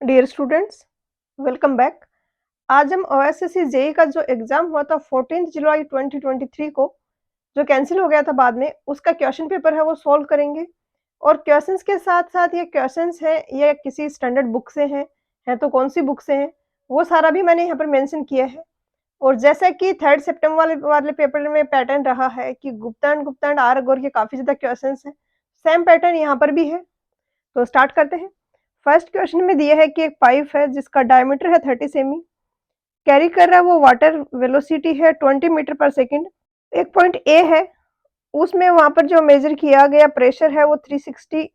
Dear students, welcome back. आज हम OSSC JEE का जो एग्जाम हुआ था 14 जुलाई 2023 को, जो कैंसिल हो गया था बाद में, उसका क्वेश्चन पेपर है वो सॉल्व करेंगे। और क्वेश्चंस के साथ साथ ये क्वेश्चंस हैं ये किसी स्टैंडर्ड बुक से हैं तो कौन सी बुक से हैं वो सारा भी मैंने यहाँ पर मेंशन किया है। और जैसा कि 3 सितंबर वाले पेपर में पैटर्न रहा है कि गुप्ता एंड आर अगोर के काफी ज्यादा क्वेश्चंस हैं, सेम पैटर्न यहाँ पर भी है। तो स्टार्ट करते हैं। फर्स्ट क्वेश्चन में दिया है कि एक पाइप है जिसका डायमीटर है 30 सेमी, कैरी कर रहा है वो वाटर, वेलोसिटी है 20 मीटर पर सेकंड। एक पॉइंट ए है, उसमें वहां पर जो मेजर किया गया प्रेशर है वो 360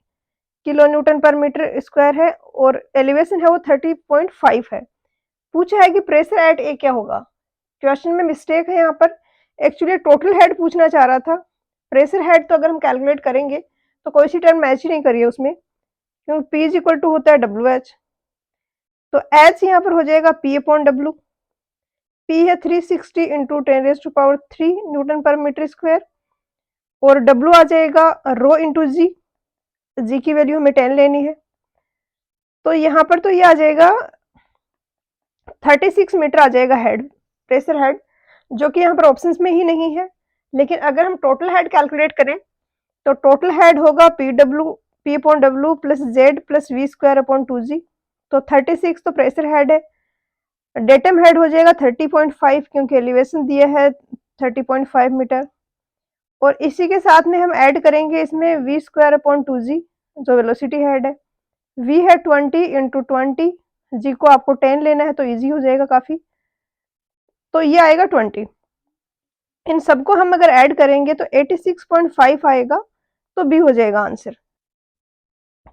किलो न्यूटन पर मीटर स्क्वायर है और एलिवेशन है वो 30.5 है। पूछा है कि प्रेशर एट ए क्या होगा। क्वेश्चन में मिस्टेक है यहाँ पर, एक्चुअली टोटल हेड पूछना चाह रहा था। प्रेशर हेड तो अगर हम कैलकुलेट करेंगे तो कोई सी टर्म मैच ही नहीं करिए उसमें, क्योंकि पी इज इक्वल टू होता है डब्ल्यू एच। तो एच यहाँ पर हो जाएगा पी अपॉन डब्ल्यू। पी है 360 इंटू 10⁻³ न्यूटन पर मीटर स्क्वायर और डब्ल्यू आ जाएगा रो इंटू जी। जी की वैल्यू हमें 10 लेनी है, तो यहाँ पर तो ये आ जाएगा 36 मीटर आ जाएगा हेड, प्रेशर हेड, जो कि यहाँ पर ऑप्शंस में ही नहीं है। लेकिन अगर हम टोटल हेड कैलकुलेट करें तो टोटल हेड होगा P upon W plus Z plus V square upon 2g। तो 36 तो प्रेशर हेड है, डेटम हेड हो जाएगा 30.5 क्योंकि एलिवेशन दिया है 30.5 मीटर। और इसी के साथ में हम ऐड करेंगे इसमें वी स्क्वायर अपॉन 2g जो वेलोसिटी हेड है। v है 20 इंटू 20, g को आपको 10 लेना है तो इजी हो जाएगा काफी, तो ये आएगा 20। इन सबको हम अगर ऐड करेंगे तो 86.5 आएगा, तो बी हो जाएगा आंसर।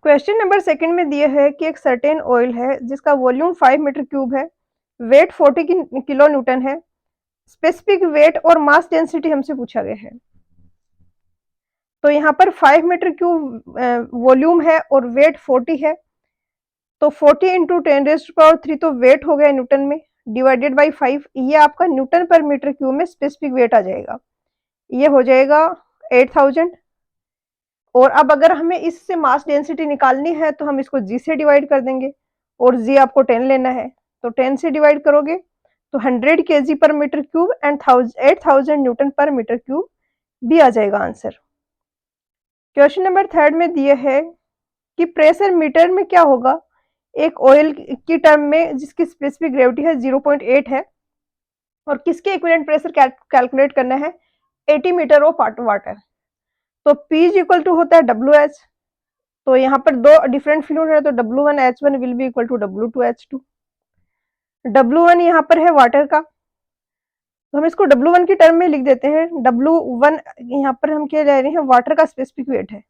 क्वेश्चन नंबर सेकंड में दिया है कि एक सर्टेन ऑयल है जिसका वॉल्यूम 5 मीटर क्यूब है, वेट 40 किलो न्यूटन है, स्पेसिफिक वेट और मास डेंसिटी हमसे पूछा गया है। तो यहाँ पर 5 मीटर क्यूब वॉल्यूम है और वेट 40 है, तो 40 इंटू 10⁻³ तो वेट हो गया न्यूटन में, डिवाइडेड बाई 5, ये आपका न्यूटन पर मीटर क्यूब में स्पेसिफिक वेट आ जाएगा, ये हो जाएगा 8000। और अब अगर हमें इससे मास डेंसिटी निकालनी है तो हम इसको जी से डिवाइड कर देंगे और जी आपको 10 लेना है, तो 10 से डिवाइड करोगे तो 100 kg पर मीटर क्यूब एंड 8000 न्यूटन पर मीटर क्यूब भी आ जाएगा आंसर। क्वेश्चन नंबर थर्ड में दिया है कि प्रेशर मीटर में क्या होगा एक ऑयल की टर्म में जिसकी स्पेसिफिक ग्रेविटी है 0.8 है और किसके इक्विवेलेंट प्रेशर कैलकुलेट करना है 80 मीटर ऑफ वाटर। तो P इज इक्वल टू होता है WH, तो यहाँ पर दो डिफरेंट फ्लूइड है तो W1H1 will be equal to W2H2। W1 यहाँ पर है वाटर का, तो हम इसको W1 की टर्म में लिख देते हैं। W1 यहाँ पर हम क्या ले रहे हैं, वाटर का स्पेसिफिक वेट है,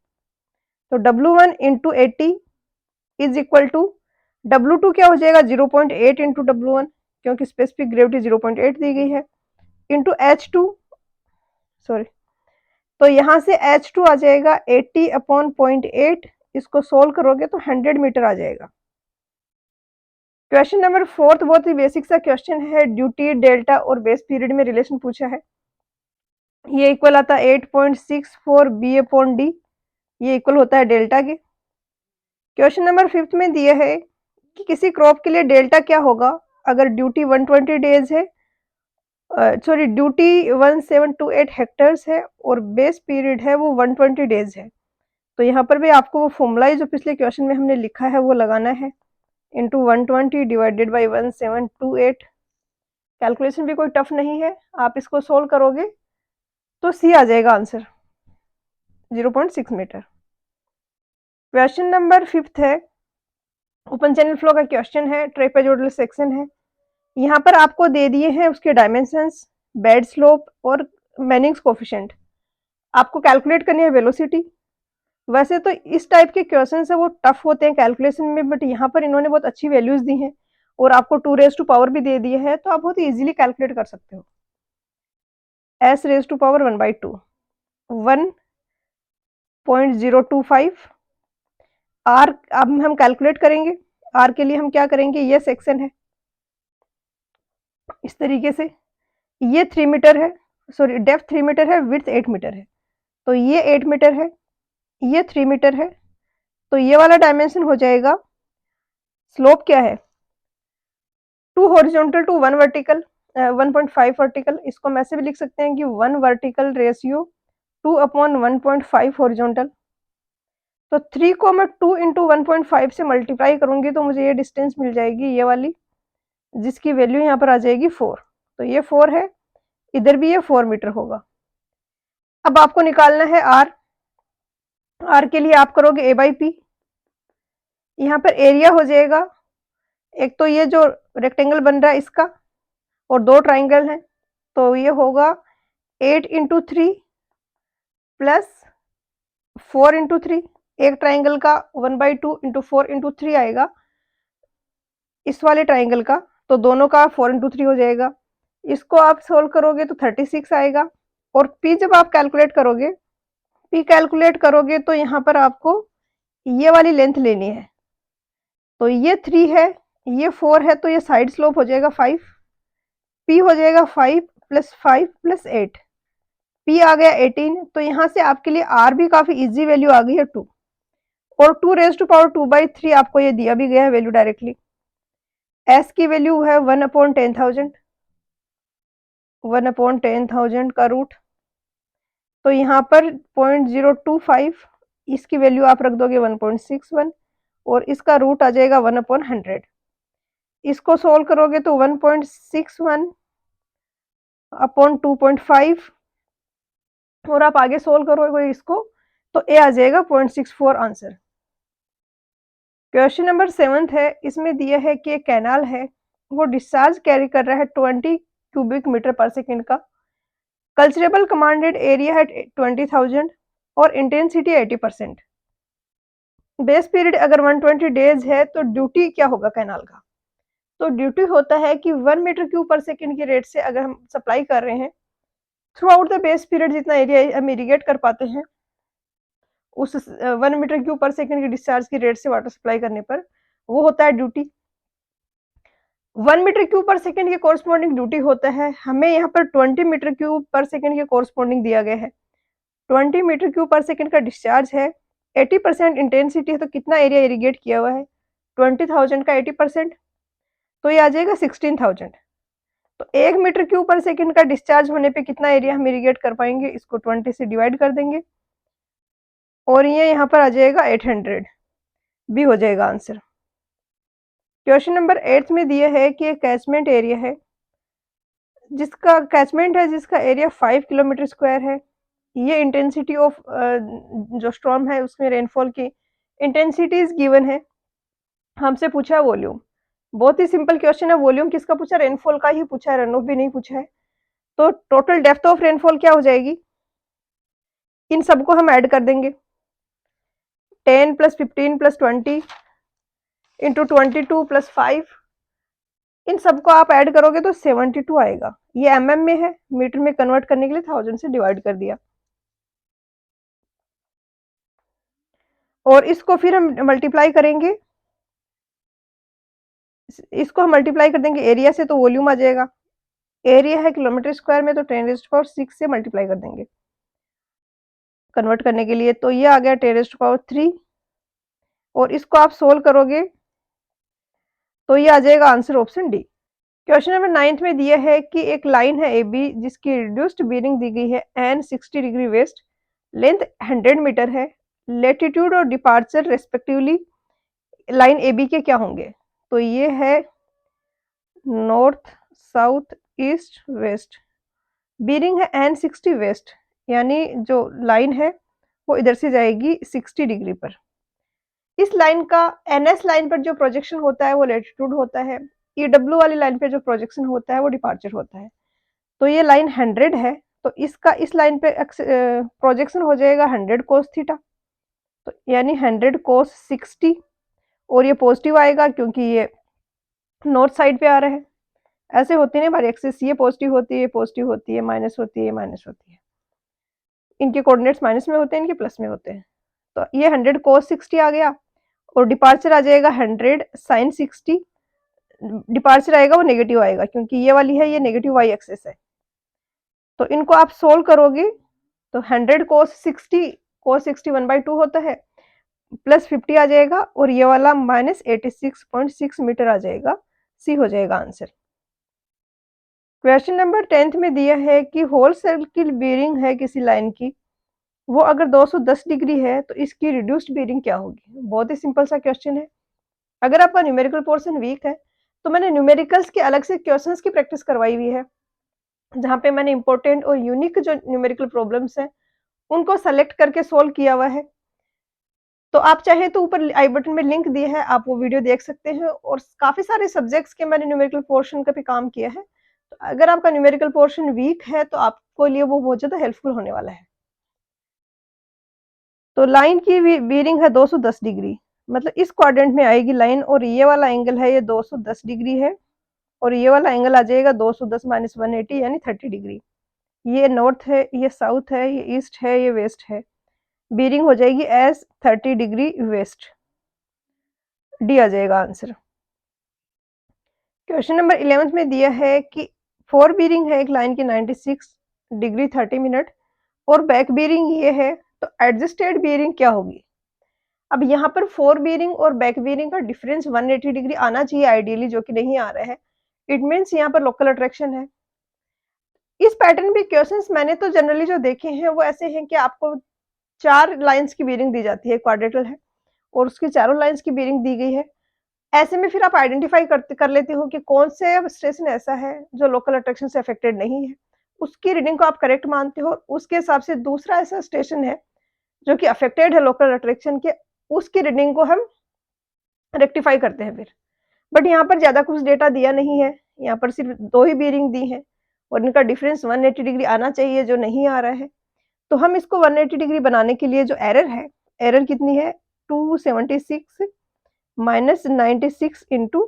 तो W1 into 80 is equal to W2 क्या हो जाएगा 0.8 इंटू W1 क्योंकि स्पेसिफिक ग्रेविटी 0.8 दी गई है, इंटू H2, सॉरी, तो यहाँ से H2 आ जाएगा 80 अपॉन 0.8, इसको सोल्व करोगे तो 100 मीटर आ जाएगा। क्वेश्चन नंबर फोर्थ बहुत ही बेसिक सा क्वेश्चन है, ड्यूटी डेल्टा और बेस पीरियड में रिलेशन पूछा है। ये इक्वल आता है 8.64 बी अपॉन डी, ये इक्वल होता है डेल्टा के। क्वेश्चन नंबर फिफ्थ में दिया है कि किसी क्रॉप के लिए डेल्टा क्या होगा अगर ड्यूटी 120 डेज है, सॉरी ड्यूटी 1728 हेक्टर्स है और बेस पीरियड है वो 120 डेज है। तो यहाँ पर भी आपको वो फॉर्मूला जो पिछले क्वेश्चन में हमने लिखा है वो लगाना है, इंटू 120 डिवाइडेड बाई 1728। कैलकुलेशन भी कोई टफ नहीं है, आप इसको सोल्व करोगे तो सी आ जाएगा answer 0.6 metre. Question number fifth है, ओपन चैनल फ्लो का क्वेश्चन है, ट्रेपेजोइडल सेक्शन है। यहाँ पर आपको दे दिए हैं उसके डायमेंशंस, बेड स्लोप और मैनिंग्स कोफिशिएंट, आपको कैलकुलेट करनी है वेलोसिटी। वैसे तो इस टाइप के क्वेश्चन है वो टफ होते हैं कैलकुलेशन में, बट यहाँ पर इन्होंने बहुत अच्छी वैल्यूज दी हैं और आपको 2 रेज टू पावर भी दे दिए है, तो आप बहुत इजीली कैलकुलेट कर सकते हो। s raise to power 1/2 1.025 r, अब हम कैलकुलेट करेंगे। r के लिए हम क्या करेंगे, ये सेक्शन है इस तरीके से, ये 3 मीटर है, सॉरी डेप्थ 3 मीटर है, विड्थ 8 मीटर है, तो ये 8 मीटर है, ये 3 मीटर है, तो ये वाला डायमेंशन हो जाएगा स्लोप क्या है, 2 हॉरिजॉन्टल टू 1 वर्टिकल, 1.5 वर्टिकल, इसको हम ऐसे भी लिख सकते हैं कि 1 वर्टिकल रेशियो 2/1.5 हॉरिजॉन्टल। तो 3 को मैं 2 इंटू 1.5 से मल्टीप्लाई करूंगी तो मुझे ये डिस्टेंस मिल जाएगी, ये वाली, जिसकी वैल्यू यहाँ पर आ जाएगी 4। तो ये 4 है, इधर भी ये 4 मीटर होगा। अब आपको निकालना है आर। आर के लिए आप करोगे ए बाई पी। यहाँ पर एरिया हो जाएगा, एक तो ये जो रेक्टेंगल बन रहा है इसका, और दो ट्राइंगल हैं, तो ये होगा 8 इंटू 3 प्लस 4 इंटू 3। एक ट्राइंगल का 1/2 इंटू 4 इंटू 3 आएगा, इस वाले ट्राइंगल का, तो दोनों का 4 इंटू 3 हो जाएगा। इसको आप सोल्व करोगे तो 36 आएगा। और पी जब आप कैलकुलेट करोगे, पी कैलकुलेट करोगे तो यहाँ पर आपको ये वाली लेंथ लेनी है। तो ये 3 है, ये 4 है, तो ये साइड स्लोप हो जाएगा 5। पी हो जाएगा 5 प्लस 5 प्लस 8, पी आ गया 18। तो यहाँ से आपके लिए आर भी काफी इजी वैल्यू आ गई है 2, और 2 रेज टू पावर 2/3 आपको ये दिया भी गया है वैल्यू डायरेक्टली। एस की वैल्यू है 1/10,000, 1/10,000 का रूट, तो यहाँ पर 0.025, इसकी वैल्यू आप रख दोगे 1.61, और इसका रूट आ जाएगा 1/100। इसको सोल्व करोगे तो 1.61 अपॉन 2.5, और आप आगे सोल्व करोगे इसको तो ए आ जाएगा 0.64 आंसर। क्वेश्चन नंबर 7 है, इसमें दिया है कि एक कैनाल है, वो डिस्चार्ज कैरी कर रहा है 20 क्यूबिक मीटर पर सेकेंड का। कल्चरेबल कमांडेड एरिया है 20,000 और इंटेंसिटी 80%। बेस पीरियड अगर 120 डेज है तो ड्यूटी क्या होगा कैनाल का। तो ड्यूटी होता है कि 1 मीटर क्यूब पर सेकेंड की रेट से अगर हम सप्लाई कर रहे हैं through out the base period, जितना एरिया हम इरीगेट कर पाते हैं उस 1 मीटर क्यूब पर सेकेंड की डिस्चार्ज की रेट से वाटर सप्लाई करने पर, वो होता है duty. 1 metre cube per second के कोरस्पॉन्डिंग ड्यूटी होता है, हमें यहाँ पर 20 मीटर क्यूब पर सेकेंड के कोरस्पॉन्डिंग दिया गया है। 20 मीटर क्यूब पर सेकेंड का डिस्चार्ज है, 80% इंटेंसिटी है, तो कितना एरिया इरीगेट किया हुआ है 20,000 का 80%, तो ये आ जाएगा 16,000। तो 1 मीटर क्यूब पर सेकेंड का डिस्चार्ज होने पे कितना एरिया हम इरीगेट कर पाएंगे, इसको 20 से डिवाइड कर देंगे, और ये यहाँ पर आ जाएगा 800, बी हो जाएगा आंसर। क्वेश्चन नंबर 8 में दिया है कि एक कैचमेंट एरिया है, जिसका कैचमेंट है जिसका एरिया 5 किलोमीटर स्क्वायर है। ये इंटेंसिटी ऑफ जो स्टॉर्म है उसमें रेनफॉल की इंटेंसिटीज गिवन है, हमसे पूछा है वॉल्यूम। बहुत ही सिंपल क्वेश्चन है, वॉल्यूम किसका पूछा, रेनफॉल का ही पूछा है, रन ऑफ भी नहीं पूछा है। तो टोटल डेप्थ ऑफ रेनफॉल क्या हो जाएगी, इन सबको हम ऐड कर देंगे, 10 प्लस 15 प्लस 20 इंटू 22 प्लस 5, इन सबको आप ऐड करोगे तो 72 आएगा। ये एमएम में है, मीटर में कन्वर्ट करने के लिए 1000 से डिवाइड कर दिया, और इसको फिर हम मल्टीप्लाई करेंगे, इसको हम मल्टीप्लाई कर देंगे एरिया से, तो वॉल्यूम आ जाएगा। एरिया है किलोमीटर स्क्वायर में, तो 10⁻6 से मल्टीप्लाई कर देंगे कन्वर्ट करने के लिए, तो ये आ गया 10⁻3, और इसको आप सोल्व करोगे तो ये आ जाएगा answer option D. Question number 9 में दिया है कि एक लाइन है ए बी जिसकी रिड्यूस्ड बीयरिंग दी गई है N 60 degree west, length 100 metre है, लेटीट्यूड और departure respectively line A B के क्या होंगे। तो ये है north south east west, bearing है एन 60 वेस्ट, यानी जो लाइन है वो इधर से जाएगी 60 डिग्री पर। इस लाइन का एनएस लाइन पर जो प्रोजेक्शन होता है वो लेटीट्यूड होता है, ईडब्ल्यू वाली लाइन पे जो प्रोजेक्शन होता है वो डिपार्चर होता है। तो ये लाइन 100 है, तो इसका इस लाइन पे प्रोजेक्शन हो जाएगा 100 कोस थीटा, तो यानी 100 कोस 60, और ये पॉजिटिव आएगा क्योंकि ये नॉर्थ साइड पे आ रहा है। ऐसे होती है हमारी एक्सिस, ये पॉजिटिव होती है, पॉजिटिव होती है, माइनस होती है, माइनस होती है, इनके कोऑर्डिनेट्स माइनस में होते हैं, इनके प्लस में होते हैं। तो ये 100 कोस 60 आ गया, और डिपार्चर आ जाएगा 100 साइन 60, डिपार्चर आएगा वो नेगेटिव आएगा क्योंकि ये वाली है, ये नेगेटिव वाई एक्सिस है। तो इनको आप सोल्व करोगे तो 100 कोस 60 1/2 होता है, प्लस 50 आ जाएगा और ये वाला माइनस 86.6 मीटर आ जाएगा। सी हो जाएगा आंसर। क्वेश्चन नंबर 10th में दिया है कि होल सर्किल बेरिंग है किसी लाइन की, वो अगर 210 डिग्री है तो इसकी रिड्यूस्ड बेरिंग क्या होगी। बहुत ही सिंपल सा क्वेश्चन है। अगर आपका न्यूमेरिकल पोर्शन वीक है तो मैंने न्यूमेरिकल्स के अलग से क्वेश्चंस की प्रैक्टिस करवाई हुई है, जहाँ पे मैंने इंपॉर्टेंट और यूनिक जो न्यूमेरिकल प्रॉब्लम्स हैं उनको सेलेक्ट करके सोल्व किया हुआ है। तो आप चाहे तो ऊपर आई बटन में लिंक दिया है, आप वो वीडियो देख सकते हैं और काफ़ी सारे सब्जेक्ट्स के मैंने न्यूमेरिकल पोर्शन का भी काम किया है। तो अगर आपका न्यूमेरिकल पोर्शन वीक है तो आपको लिए वो बहुत ज़्यादा हेल्पफुल होने वाला है। तो लाइन की बेरिंग है 210 डिग्री, मतलब इस क्वाड्रेंट में आएगी लाइन और ये वाला एंगल है ये 210 डिग्री है और ये वाला एंगल आ जाएगा 210 माइनस 180 यानी 30 डिग्री। ये नॉर्थ है, ये साउथ है, ये ईस्ट है, ये वेस्ट है। बेरिंग हो जाएगी एज 30 डिग्री वेस्ट। डी आ जाएगा आंसर। क्वेश्चन नंबर 11th में दिया है कि 4 बेरिंग है एक लाइन की 96 डिग्री 30 मिनट और बैक बेरिंग ये है, तो एडजस्टेड बेरिंग क्या होगी। अब यहाँ पर 4 बेरिंग और बैक बेरिंग का डिफरेंस 180 डिग्री आना चाहिए आइडियली, जो कि नहीं आ रहा है। इट मीन्स यहाँ पर लोकल अट्रैक्शन है। इस पैटर्न में क्वेश्चंस मैंने तो जनरली जो देखे हैं वो ऐसे हैं कि आपको 4 लाइंस की बेरिंग दी जाती है, क्वाड्रेटल है और उसकी चारों लाइंस की बेरिंग दी गई है। ऐसे में फिर आप आइडेंटिफाई कर लेते हो कि कौन से स्टेशन ऐसा है जो लोकल अट्रैक्शन से अफेक्टेड नहीं है, उसकी रीडिंग को आप करेक्ट मानते हो। उसके हिसाब से दूसरा ऐसा स्टेशन है जो कि अफेक्टेड है लोकल अट्रैक्शन के, उसकी रीडिंग को हम रेक्टिफाई करते हैं फिर। बट यहाँ पर ज़्यादा कुछ डेटा दिया नहीं है, यहाँ पर सिर्फ 2 ही बेरिंग दी हैं और इनका डिफरेंस 180 डिग्री आना चाहिए जो नहीं आ रहा है। तो हम इसको 180 डिग्री बनाने के लिए जो एरर है, एरर कितनी है 276 माइनस 96 इंटू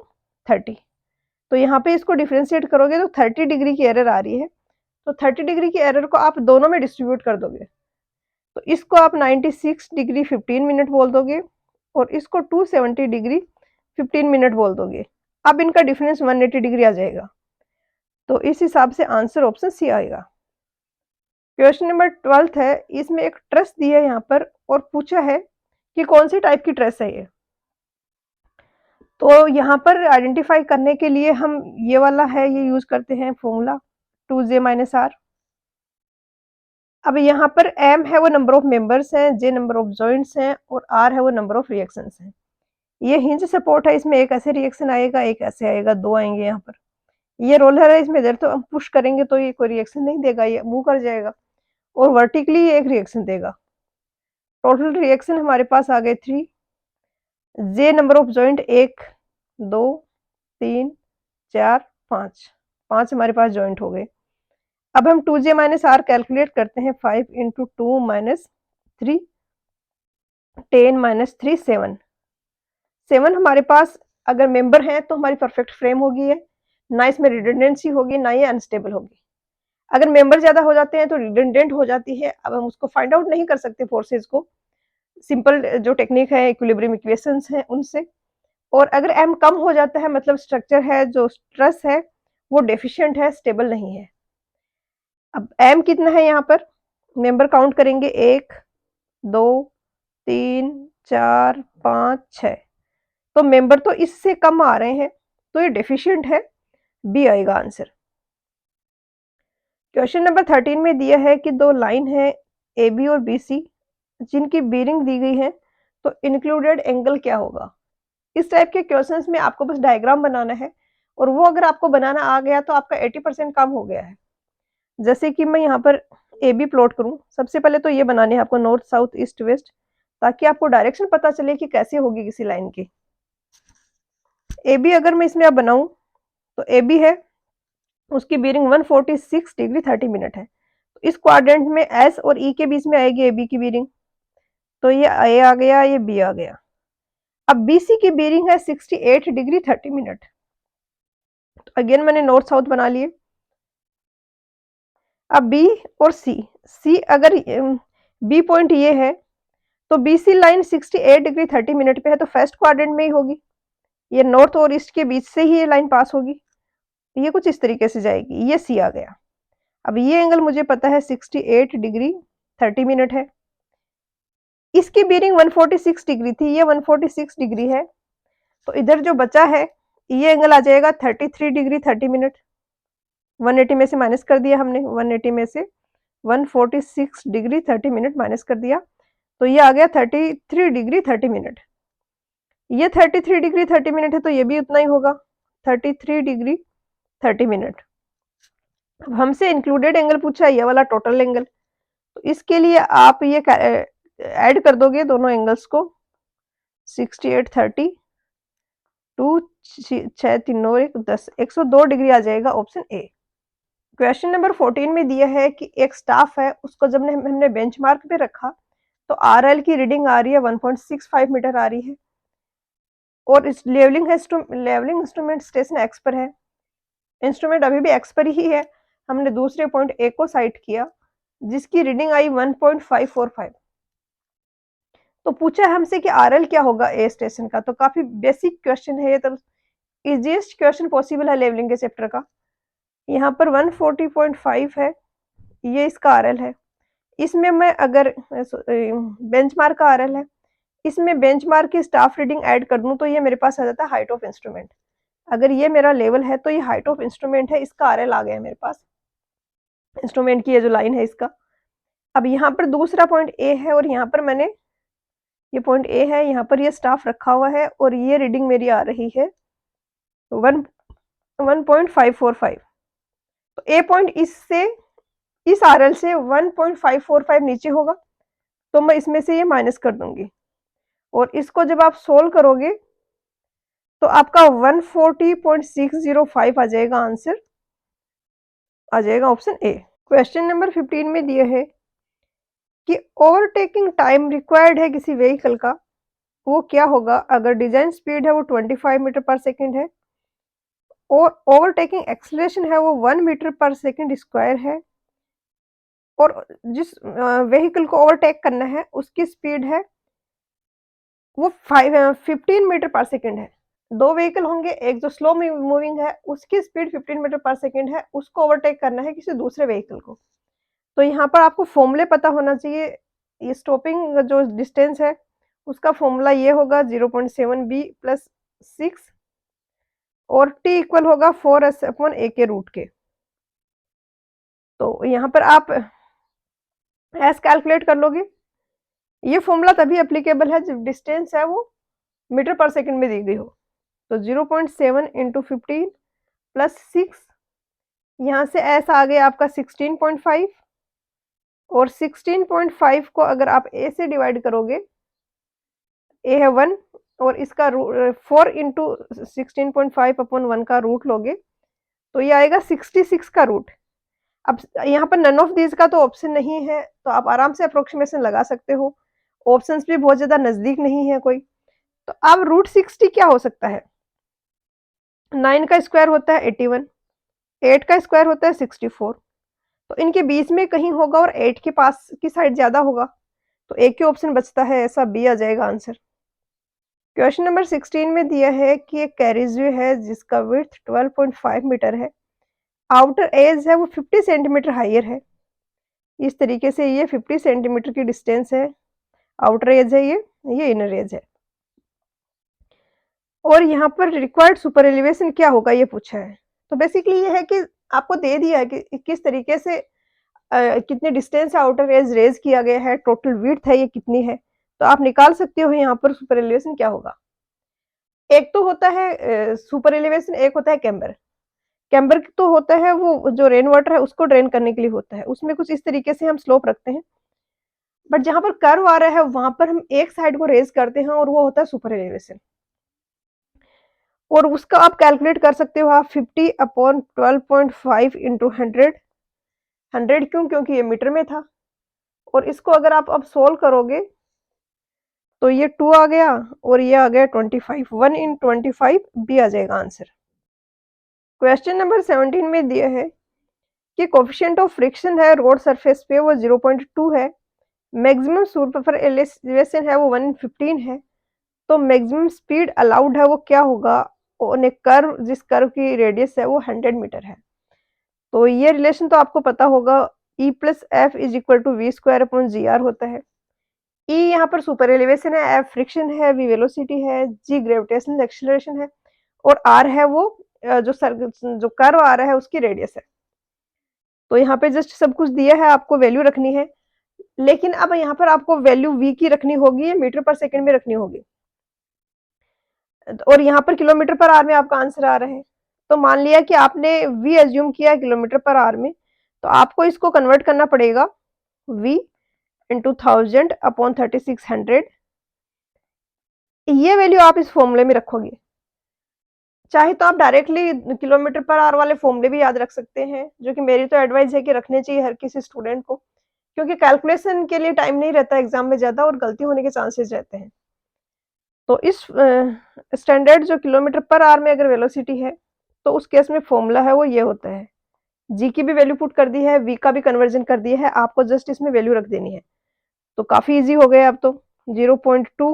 30। तो यहाँ पे इसको डिफ्रेंशिएट करोगे तो 30 डिग्री की एरर आ रही है। तो 30 डिग्री की एरर को आप दोनों में डिस्ट्रीब्यूट कर दोगे, तो इसको आप 96 डिग्री 15 मिनट बोल दोगे और इसको 270 डिग्री 15 मिनट बोल दोगे। अब इनका डिफरेंस 180 डिग्री आ जाएगा। तो इस हिसाब से आंसर ऑप्शन सी आएगा। क्वेश्चन नंबर 12th है, इसमें एक ट्रेस दी है यहाँ पर और पूछा है कि कौन सी टाइप की ट्रेस है ये। तो यहाँ पर आइडेंटिफाई करने के लिए हम ये वाला है ये यूज करते हैं फॉर्मूला 2j माइनस आर। अब यहाँ पर m है वो नंबर ऑफ मेंबर्स हैं, j नंबर ऑफ जॉइंट्स हैं और r है वो नंबर ऑफ रिएक्शंस हैं। ये हिंज सपोर्ट है, इसमें एक ऐसे रिएक्शन आएगा एक ऐसे आएगा, 2 आएंगे यहाँ पर। ये रोलर है, इसमें इधर तो हम पुश करेंगे तो ये कोई रिएक्शन नहीं देगा, ये मूव कर जाएगा और वर्टिकली ये एक रिएक्शन देगा। टोटल रिएक्शन हमारे पास आ गए 3। जे नंबर ऑफ जॉइंट 1 2 3 4 5, 5 हमारे पास जॉइंट हो गए। अब हम 2j माइनस आर कैलकुलेट करते हैं। 5 इंटू 2 माइनस 3 10 माइनस 3 7। 7 हमारे पास अगर मेंबर हैं तो हमारी परफेक्ट फ्रेम होगी है, ना इसमें रिडंडेंसी होगी ना ये अनस्टेबल होगी। अगर मेंबर ज्यादा हो जाते हैं तो रिडंडेंट हो जाती है। अब हम उसको फाइंड आउट नहीं कर सकते फोर्सेस को, सिंपल जो टेक्निक है इक्विलिब्रियम इक्वेशंस हैं उनसे। और अगर m कम हो जाता है मतलब स्ट्रक्चर है जो स्ट्रेस है वो डेफिशिएंट है, स्टेबल नहीं है। अब m कितना है यहाँ पर, मेंबर काउंट करेंगे 1 2 3 4 5 6, तो मेंबर तो इससे कम आ रहे हैं तो ये डेफिशिएंट है, बी आएगा आंसर। क्वेश्चन नंबर 13 में दिया है कि 2 लाइन है ए बी और बी सी जिनकी बेरिंग दी गई है, तो इंक्लूडेड एंगल क्या होगा। इस टाइप के क्वेश्चंस में आपको बस डायग्राम बनाना है और वो अगर आपको बनाना आ गया तो आपका 80% काम हो गया है। जैसे कि मैं यहाँ पर ए बी प्लॉट करूँ, सबसे पहले तो ये बनाने हैं आपको नॉर्थ साउथ ईस्ट वेस्ट, ताकि आपको डायरेक्शन पता चले कि कैसे होगी किसी लाइन की। ए बी अगर मैं इसमें अब बनाऊं तो ए बी है, उसकी बेरिंग 146 डिग्री 30 मिनट है। तो इस क्वाड्रेंट में एस और ई के बीच में आएगी ए बी की बेरिंग, तो ये ए आ गया ये बी आ गया। अब बी सी की बेरिंग है 68 डिग्री 30 मिनट। तो अगेन मैंने नॉर्थ साउथ बना लिए। अब बी और सी अगर बी पॉइंट ये है तो B C line 68 degree 30 minute पे है, तो फर्स्ट क्वाड्रेंट में ही होगी, ये नॉर्थ और ईस्ट के बीच से ही ये लाइन पास होगी। ये कुछ इस तरीके से जाएगी, ये सी आ गया। अब ये एंगल मुझे पता है 68 डिग्री 30 मिनट है। इसकी बीयरिंग 146 डिग्री थी, ये 146 डिग्री है, तो इधर जो बचा है ये एंगल आ जाएगा 33 डिग्री 30 मिनट। 180 में से माइनस कर दिया हमने, 180 में से 146 डिग्री 30 मिनट माइनस कर दिया, तो ये आ गया 33 डिग्री 30 मिनट। ये 33 डिग्री 30 मिनट है, तो ये भी उतना ही होगा, 33 डिग्री 30 मिनट। अब हमसे इंक्लूडेड एंगल पूछा है, ये वाला टोटल एंगल, तो इसके लिए आप ये ऐड कर दोगे दोनों एंगल्स को, 68 30 टू 6 3 9 1 10, 102 डिग्री आ जाएगा ऑप्शन ए। क्वेश्चन नंबर 14 में दिया है कि एक स्टाफ है, उसको जब हमने बेंचमार्क पे रखा तो आरएल की रीडिंग आ रही है 1.65 मीटर आ रही है, और इस लेवलिंग इंस्ट्रूमेंट स्टेशन एक्स पर है, इंस्ट्रूमेंट अभी भी एक्स पर ही है, हमने दूसरे पॉइंट ए को साइट किया जिसकी रीडिंग आई 1.545। तो पूछा हमसे कि आरएल क्या होगा ए स्टेशन का, तो काफी बेसिक क्वेश्चन है ये, तो इजीएस्ट क्वेश्चन पॉसिबल है लेवलिंग के चैप्टर का। यहाँ पर 140.5 है, ये इसका आरएल है, इसमें मैं अगर बेंचमार्क का आरएल है, इसमें बेंचमार्क की स्टाफ रीडिंग ऐड कर दूं तो ये मेरे पास आ जाता है हाइट ऑफ इंस्ट्रूमेंट। अगर ये मेरा लेवल है तो ये हाइट ऑफ इंस्ट्रूमेंट है, इसका आरएल आ गया मेरे पास, इंस्ट्रूमेंट की ये जो लाइन है इसका। अब यहाँ पर दूसरा पॉइंट ए है, और यहाँ पर मैंने ये पॉइंट ए है, यहाँ पर ये स्टाफ रखा हुआ है, और ये रीडिंग मेरी आ रही है 1.545। तो ए पॉइंट इस आरएल से 1.545 नीचे होगा, तो मैं इसमें से ये माइनस कर दूंगी, और इसको जब आप सोल्व करोगे तो आपका 140.605 आ जाएगा, आंसर आ जाएगा ऑप्शन ए। क्वेश्चन नंबर 15 में दिया है कि ओवरटेकिंग टाइम रिक्वायर्ड है किसी व्हीकल का, वो क्या होगा अगर डिजाइन स्पीड है वो 25 मीटर पर सेकंड है, और ओवरटेकिंग एक्सेलरेशन है वो 1 मीटर पर सेकंड स्क्वायर है, और जिस व्हीकल को ओवरटेक करना है उसकी स्पीड है वो 15 मीटर पर सेकंड है। दो व्हीकल होंगे, एक जो स्लो मूविंग है उसकी स्पीड 15 मीटर पर सेकंड है, उसको ओवरटेक करना है किसी दूसरे व्हीकल को। तो यहाँ पर आपको फॉर्मूले पता होना चाहिए, ये स्टॉपिंग जो डिस्टेंस है उसका फॉर्मूला ये होगा 0.7 बी प्लस 6, और टी इक्वल होगा 4s अपॉन ए के रूट के। तो यहाँ पर आप एस कैलकुलेट कर लोगे, ये फॉर्मूला तभी एप्लीकेबल है जब डिस्टेंस है वो मीटर पर सेकंड में दी गई हो। तो 0.7 इंटू 15 प्लस 6, यहाँ से एस आ गया आपका 16.5, और 16.5 को अगर आप ए से डिवाइड करोगे, ए है 1, और इसका 4 इंटू 16.5 अपॉन 1 का रूट लोगे तो ये आएगा 66 का रूट। अब यहाँ पर नन ऑफ दीज का तो ऑप्शन नहीं है, तो आप आराम से अप्रोक्सीमेशन लगा सकते हो, ऑप्शंस भी बहुत ज्यादा नजदीक नहीं है कोई। तो अब रूट 60 क्या हो सकता है, 9 का स्क्वायर होता है 81, 8 का स्क्वायर होता है 64, तो इनके बीच में कहीं होगा और 8 के पास की साइड ज्यादा होगा, तो एक ही ऑप्शन बचता है, ऐसा बी आ जाएगा आंसर। क्वेश्चन नंबर 16 में दिया है कि एक कैरिजवे है जिसका विड्थ 12.5 मीटर है, आउटर एज है वो 50 सेंटीमीटर हाइयर है, इस तरीके से ये 50 सेंटीमीटर की डिस्टेंस है, आउटर एज है ये इनर एज है, और यहाँ पर रिक्वायर्ड सुपर एलिवेशन क्या होगा ये पूछा है। तो बेसिकली ये है कि आपको दे दिया है कि किस तरीके से कितनी डिस्टेंस आउटर एज रेज किया गया है, टोटल विड्थ है ये कितनी है, तो आप निकाल सकते हो यहाँ पर सुपर एलिवेशन क्या होगा। एक तो होता है सुपर एलिवेशन, एक होता है कैम्बर। कैम्बर तो होता है वो जो रेन वाटर है उसको ड्रेन करने के लिए होता है, उसमें कुछ इस तरीके से हम स्लोप रखते हैं, बट जहां पर कर्व आ रहा है वहां पर हम एक साइड को रेज करते हैं, और वो होता है सुपर एलिवेशन, और उसका आप कैलकुलेट कर सकते हो आप 50 अपॉन 12.5 इंटू 100। 100 क्यों, क्योंकि ये मीटर में था, और इसको अगर आप अब सोल्व करोगे तो ये 2 आ गया और ये आ गया 25, 1 इन 25 बी आ जाएगा आंसर। क्वेश्चन नंबर 17 में दिया है कि कोफिशिएंट ऑफ फ्रिक्शन है रोड सरफेस पे वो 0.2 है, मैक्सिमम सुपर एलिवेशन है वो 115 है, तो मैक्सिमम स्पीड अलाउड है वो क्या होगा ऑन ए कर्व जिस कर्व की रेडियस है वो 100 मीटर है। तो ये रिलेशन तो आपको पता होगा, E plus F is equal to V square upon G R होता है, ई यहाँ पर सुपर एलिवेशन है, एफ फ्रिक्शन है, वी वेलोसिटी है, जी ग्रेविटेशनल एक्सेलरेशन है और आर है वो जो कर्व आ रहा है उसकी रेडियस है। तो यहाँ पे जस्ट सब कुछ दिया है, आपको वैल्यू रखनी है, लेकिन अब यहाँ पर आपको वैल्यू वी की रखनी होगी या मीटर पर सेकंड में रखनी होगी, और यहाँ पर किलोमीटर पर आवर में आपका आंसर आ रहा है। तो मान लिया कि आपने वी एज्यूम किया किलोमीटर पर आवर में, तो आपको इसको कन्वर्ट करना पड़ेगा वी इंटू 1000 अपॉन 3600। ये वैल्यू आप इस फॉर्मूले में रखोगे। चाहे तो आप डायरेक्टली किलोमीटर पर आवर वाले फॉर्मूले भी याद रख सकते हैं, जो कि मेरी तो एडवाइस है कि रखने चाहिए हर किसी स्टूडेंट को, क्योंकि कैलकुलेशन के लिए टाइम नहीं रहता एग्जाम में ज़्यादा और गलती होने के चांसेस रहते हैं। तो इस स्टैंडर्ड जो किलोमीटर पर आवर में अगर वेलोसिटी है, तो उस केस में फॉर्मूला है वो ये होता है। जी की भी वैल्यू पुट कर दी है, वी का भी कन्वर्जन कर दिया है, आपको जस्ट इसमें वैल्यू रख देनी है। तो काफ़ी ईजी हो गया अब तो। 0.2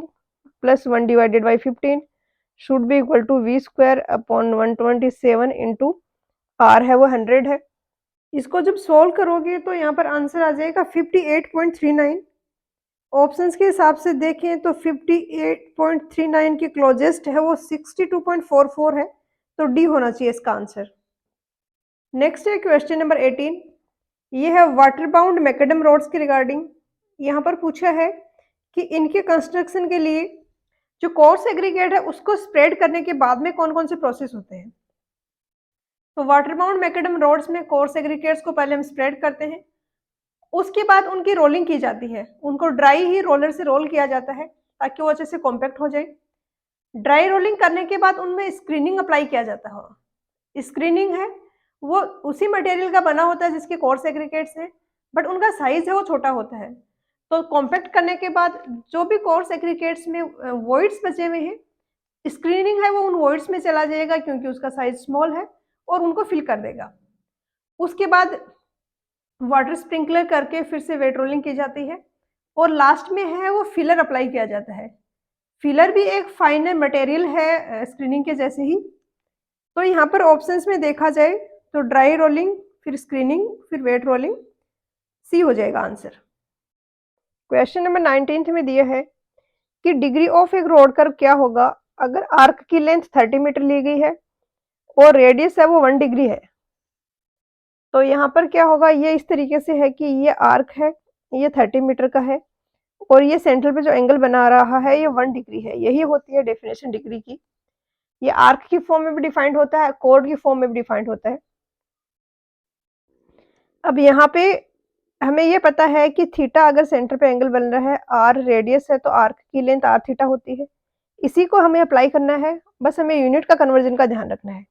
plus 1 divided by 15 should be equal to V square upon 127 into R है वो 100 है। इसको जब सोल्व करोगे तो यहाँ पर आंसर आ जाएगा 58.39। ऑप्शंस के हिसाब से देखें तो 58.39 के क्लोजेस्ट है वो 62.44 है, तो डी होना चाहिए इसका आंसर। नेक्स्ट है क्वेश्चन नंबर 18। ये है वाटर बाउंड मैकेडम रोड्स के रिगार्डिंग। यहाँ पर पूछा है कि इनके कंस्ट्रक्शन के लिए जो कोर्स एग्रीगेट है उसको स्प्रेड करने के बाद में कौन कौन से प्रोसेस होते हैं। तो वाटर बाउंड मैकेडम रोड्स में कोर्स एग्रीगेट्स को पहले हम स्प्रेड करते हैं, उसके बाद उनकी रोलिंग की जाती है। उनको ड्राई ही रोलर से रोल किया जाता है ताकि वो अच्छे से कॉम्पैक्ट हो जाए। ड्राई रोलिंग करने के बाद उनमें स्क्रीनिंग अप्लाई किया जाता है। स्क्रीनिंग है वो उसी मटेरियल का बना होता है जिसके कोर्स एग्रीगेट्स हैं, बट उनका साइज है वो छोटा होता है। तो कॉम्पैक्ट करने के बाद जो भी कोर्स एग्रीगेट्स में वॉइड्स बचे हुए हैं, स्क्रीनिंग है वो उन वॉइड्स में चला जाएगा क्योंकि उसका साइज स्मॉल है और उनको फिल कर देगा। उसके बाद वाटर स्प्रिंकलर करके फिर से वेट रोलिंग की जाती है और लास्ट में है वो फिलर अप्लाई किया जाता है। फिलर भी एक फाइनर मटेरियल है स्क्रीनिंग के जैसे ही। तो यहाँ पर ऑप्शंस में देखा जाए तो ड्राई रोलिंग, फिर स्क्रीनिंग, फिर वेट रोलिंग, सी हो जाएगा आंसर। क्वेश्चन नंबर 19 में दिया है कि डिग्री ऑफ एक रोड कर्व क्या होगा अगर आर्क की लेंथ 30 मीटर ली गई है और रेडियस है वो 1 डिग्री है। तो यहाँ पर क्या होगा, ये इस तरीके से है कि ये आर्क है, ये 30 मीटर का है और ये सेंटर पे जो एंगल बना रहा है ये 1 डिग्री है। यही होती है डेफिनेशन डिग्री की। ये आर्क की फॉर्म में भी डिफाइंड होता है, कोड की फॉर्म में भी डिफाइंड होता है। अब यहाँ पे हमें ये पता है कि थीटा अगर सेंटर पे एंगल बन रहा है, आर रेडियस है, तो आर्क की लेंथ आर थीटा होती है। इसी को हमें अप्लाई करना है, बस हमें यूनिट का कन्वर्जन का ध्यान रखना है।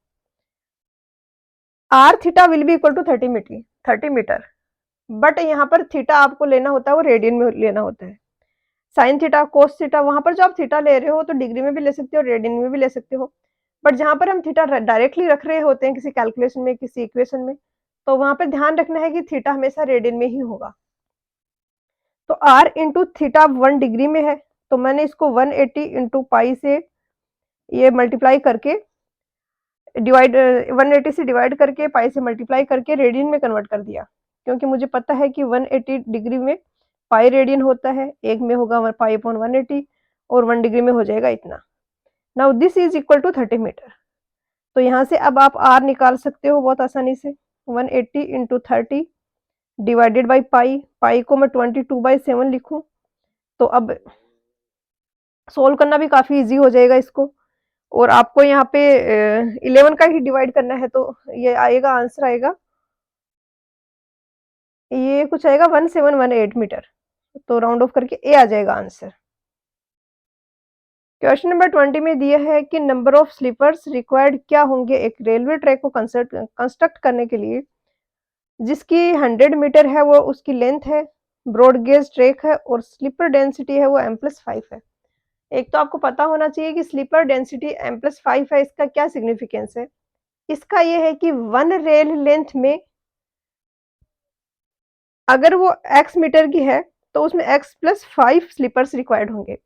R theta will be equal to 30 metre, but यहाँ पर थीटा आपको लेना होता है वो रेडियन में लेना होता है। साइन थीटा, कोस थीटा, वहां पर जो आप थीटा ले रहे हो तो डिग्री में भी ले सकते हो, रेडियन में भी ले सकते हो, बट जहां पर हम थीटा डायरेक्टली रख रहे होते हैं किसी कैलकुलेशन में, किसी इक्वेशन में, तो वहां पर ध्यान रखना है कि थीटा हमेशा रेडियन में ही होगा। तो r इंटू थीटा 1 डिग्री में है, तो मैंने इसको 180 इंटू पाई से ये मल्टीप्लाई करके डिवाइड 180 से डिवाइड करके पाई से मल्टीप्लाई करके रेडियन में कन्वर्ट कर दिया, क्योंकि मुझे पता है कि 180 डिग्री में पाई रेडियन होता है, एक में होगा पाई अपॉन 180 और 1 डिग्री में हो जाएगा इतना। Now this is equal to 30 metre. तो यहाँ से अब आप r निकाल सकते हो बहुत आसानी से। 180 इंटू 30 डिवाइडेड बाई पाई, पाई को मैं 22/7 लिखूं, तो अब सोल्व करना भी काफ़ी इजी हो जाएगा इसको। और आपको यहाँ पे 11 का ही डिवाइड करना है, तो ये आएगा, आंसर आएगा, ये कुछ आएगा 1718 मीटर। तो राउंड ऑफ करके ए आ जाएगा आंसर। क्वेश्चन नंबर 20 में दिया है कि नंबर ऑफ स्लीपर्स रिक्वायर्ड क्या होंगे एक रेलवे ट्रैक को कंस्ट्रक्ट करने के लिए जिसकी 100 मीटर है वो उसकी लेंथ है, ब्रॉड गेज ट्रैक है और स्लीपर डेंसिटी है वो m+5 है। एक तो आपको पता होना चाहिए कि स्लीपर डेंसिटी m+5 है, इसका क्या सिग्निफिकेंस है। इसका ये है कि 1 रेल लेंथ में अगर वो x मीटर की है तो उसमें x+5 स्लीपर्स रिक्वायर्ड होंगे।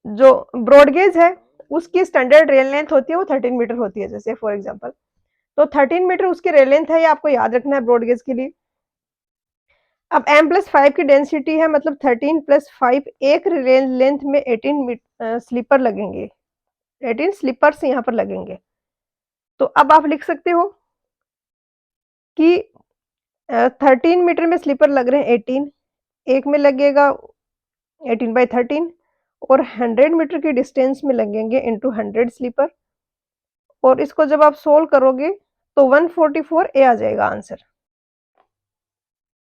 जो ब्रॉडगेज है उसकी स्टैंडर्ड रेल लेंथ होती है वो 13 मीटर होती है, जैसे फॉर एग्जांपल। तो 13 मीटर उसकी रेल लेंथ है, ये आपको याद रखना है ब्रॉडगेज के लिए। अब m+5 की डेंसिटी है, मतलब 13+5, एक रेल लेंथ में 18 स्लीपर लगेंगे, 18 स्लीपर्स यहाँ पर लगेंगे। तो अब आप लिख सकते हो कि 13 मीटर में स्लीपर लग रहे हैं 18, एक में लगेगा 18/13 और 100 मीटर की डिस्टेंस में लगेंगे इंटू 100 स्लीपर, और इसको जब आप सोल्व करोगे तो 144 ए आ जाएगा आंसर।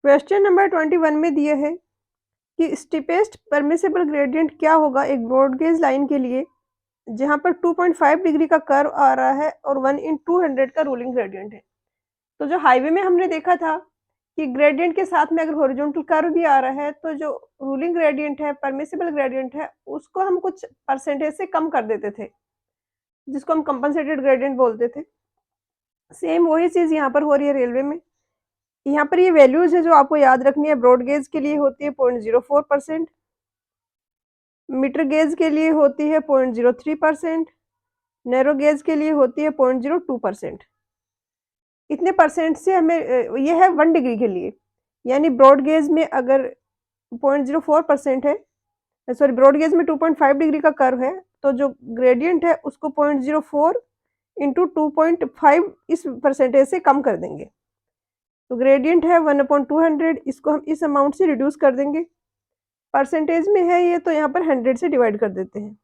क्वेश्चन नंबर 21 में दिया है कि स्टीपेस्ट परमिसिबल ग्रेडियंट क्या होगा एक ब्रॉड गेज लाइन के लिए जहां पर 2.5 डिग्री का कर्व आ रहा है और 1/200 का रूलिंग ग्रेडियंट है। तो जो हाईवे में हमने देखा था कि ग्रेडियंट के साथ में अगर हॉरिजॉन्टल कर्व भी आ रहा है तो जो रूलिंग ग्रेडियंट है, परमिसिबल ग्रेडियंट है, उसको हम कुछ परसेंटेज से कम कर देते थे, जिसको हम कंपनसेटेड ग्रेडियंट बोलते थे। सेम वही चीज यहाँ पर हो रही है रेलवे में। यहाँ पर ये वैल्यूज है जो आपको याद रखनी है। ब्रॉड गेज के लिए होती है 0.04%, मीटर गेज के लिए होती है 0.03%, नैरो गेज के लिए होती है 0.02%। इतने परसेंट से हमें ये है 1 डिग्री के लिए, यानी ब्रॉड गेज में अगर 0.04% है, सॉरी ब्रॉड गेज में 2.5 डिग्री का कर्व है, तो जो ग्रेडियंट है उसको 0.04 इंटू 2.5 इस परसेंटेज से कम कर देंगे। तो ग्रेडियंट है 1/200, इसको हम इस अमाउंट से रिड्यूस कर देंगे। परसेंटेज में है ये, तो यहाँ पर 100 से डिवाइड कर देते हैं।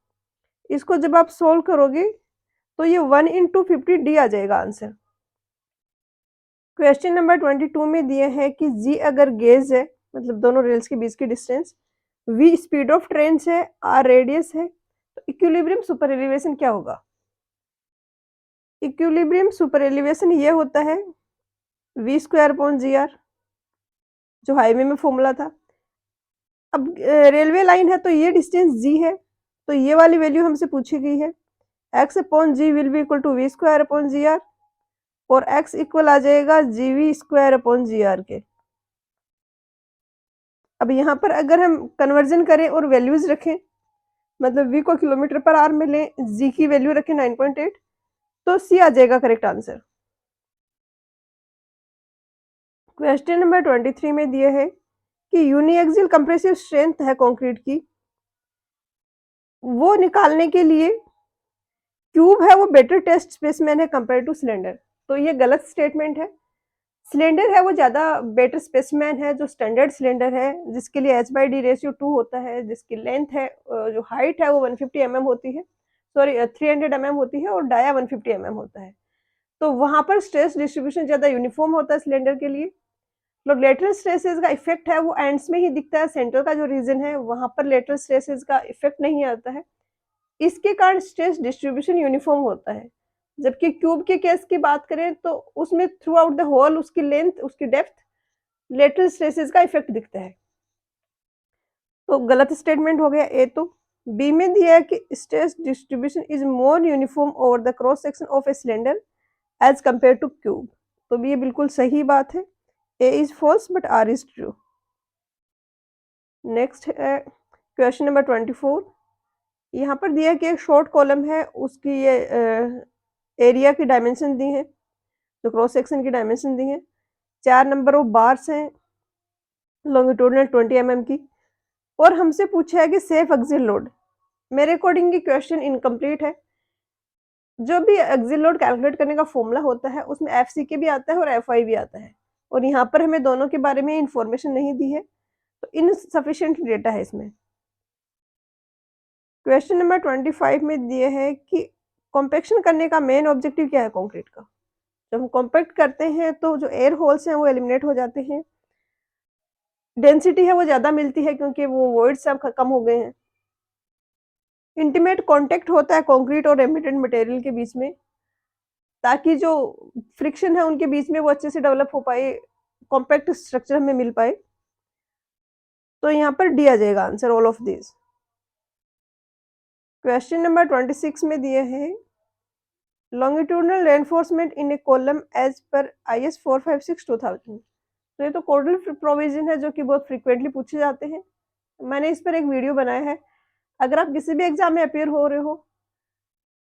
इसको जब आप सोल्व करोगे तो ये 1/50 आ जाएगा आंसर। क्वेश्चन नंबर 22 में दिए है कि जी अगर गेज है, मतलब दोनों रेल्स के बीच की distance, V speed of train है, आर रेडियस है, तो इक्विलिब्रियम सुपर एलिवेशन क्या होगा? इक्विलिब्रियम सुपर एलिवेशन ये होता है v²/gr, जो हाईवे में फॉर्मूला था। अब रेलवे लाइन है तो ये डिस्टेंस g है, तो ये वाली वैल्यू हमसे पूछी गई है, x/g will be equal to v²/gr, और x इक्वल आ जाएगा gv²/gr के। अब यहाँ पर अगर हम कन्वर्जन करें और वैल्यूज रखें, मतलब v को किलोमीटर पर आवर में लें, g की वैल्यू रखें 9.8, तो c आ जाएगा करेक्ट आंसर। क्वेश्चन नंबर 23 में दिया है कि यूनिएक्सियल कंप्रेसिव स्ट्रेंथ है कंक्रीट की, वो निकालने के लिए क्यूब है वो बेटर टेस्ट स्पेसमैन है कंपेयर टू सिलेंडर। तो ये गलत स्टेटमेंट है। सिलेंडर है वो ज्यादा बेटर स्पेसमैन है, जो स्टैंडर्ड सिलेंडर है, जिसके लिए h/d/2 होता है, जिसकी लेंथ है, जो हाइट है वो 150 mm होती है, सॉरी 300 mm होती है, और डाया 150 mm होता है। तो वहां पर स्ट्रेस डिस्ट्रीब्यूशन ज्यादा यूनिफॉर्म होता है सिलेंडर के लिए। तो लेटरल स्ट्रेसेस का इफेक्ट है वो एंड्स में ही दिखता है, सेंटर का जो रीजन है वहां पर लेटरल स्ट्रेसेस का इफेक्ट नहीं आता है। इसके कारण स्ट्रेस डिस्ट्रीब्यूशन यूनिफॉर्म होता है। जबकि क्यूब के केस की बात करें तो उसमें थ्रू आउट द होल उसकी लेंथ, उसकी डेप्थ, लेटरल स्ट्रेसेस का इफेक्ट दिखता है। तो गलत स्टेटमेंट हो गया ए। तो बी में दिया है कि stress distribution is more uniform over the cross section of a cylinder as compare to cube. तो ये बिल्कुल सही बात है, A is false but R is true. Next है क्वेश्चन नंबर 24। यहाँ पर दिया है कि एक शॉर्ट कॉलम है, उसकी ये एरिया की डायमेंशन दी है, जो क्रॉस सेक्शन की डायमेंशन दी है, 4 नंबर ऑफ बार्स हैं, लॉन्गिट्यूडनल 20 mm की, और हमसे पूछा है कि सेफ एक्सिल लोड। मेरे अकॉर्डिंग ये क्वेश्चन इनकम्प्लीट है। जो भी एक्सिल लोड कैलकुलेट करने का फॉर्मूला होता है उसमें FCK भी आता है और FI भी आता है, और यहाँ पर हमें दोनों के बारे में इंफॉर्मेशन नहीं दी है, तो इनसफिशिएंट डेटा है इसमें। क्वेश्चन नंबर 25 में दिए है कि कॉम्पैक्शन करने का मेन ऑब्जेक्टिव क्या है कंक्रीट का। जब हम कॉम्पैक्ट करते हैं तो जो एयर होल्स हैं वो एलिमिनेट हो जाते हैं, डेंसिटी है वो ज्यादा मिलती है क्योंकि वो वॉइड्स अब कम हो गए हैं, इंटीमेट कांटेक्ट होता है कंक्रीट और एमिटेड मटेरियल के बीच में, ताकि जो फ्रिक्शन है उनके बीच में वो अच्छे से डेवलप हो पाए, कॉम्पैक्ट स्ट्रक्चर हमें मिल पाए। तो यहाँ पर डी आ जाएगा answer, all of this. Question number 26 में दिए हैं longitudinal reinforcement in a column as per IS 456/2000। तो ये तो कोडल प्रोविजन है जो कि बहुत फ्रीक्वेंटली पूछे जाते हैं। मैंने इस पर एक वीडियो बनाया है, अगर आप किसी भी एग्जाम में अपेयर हो रहे हो,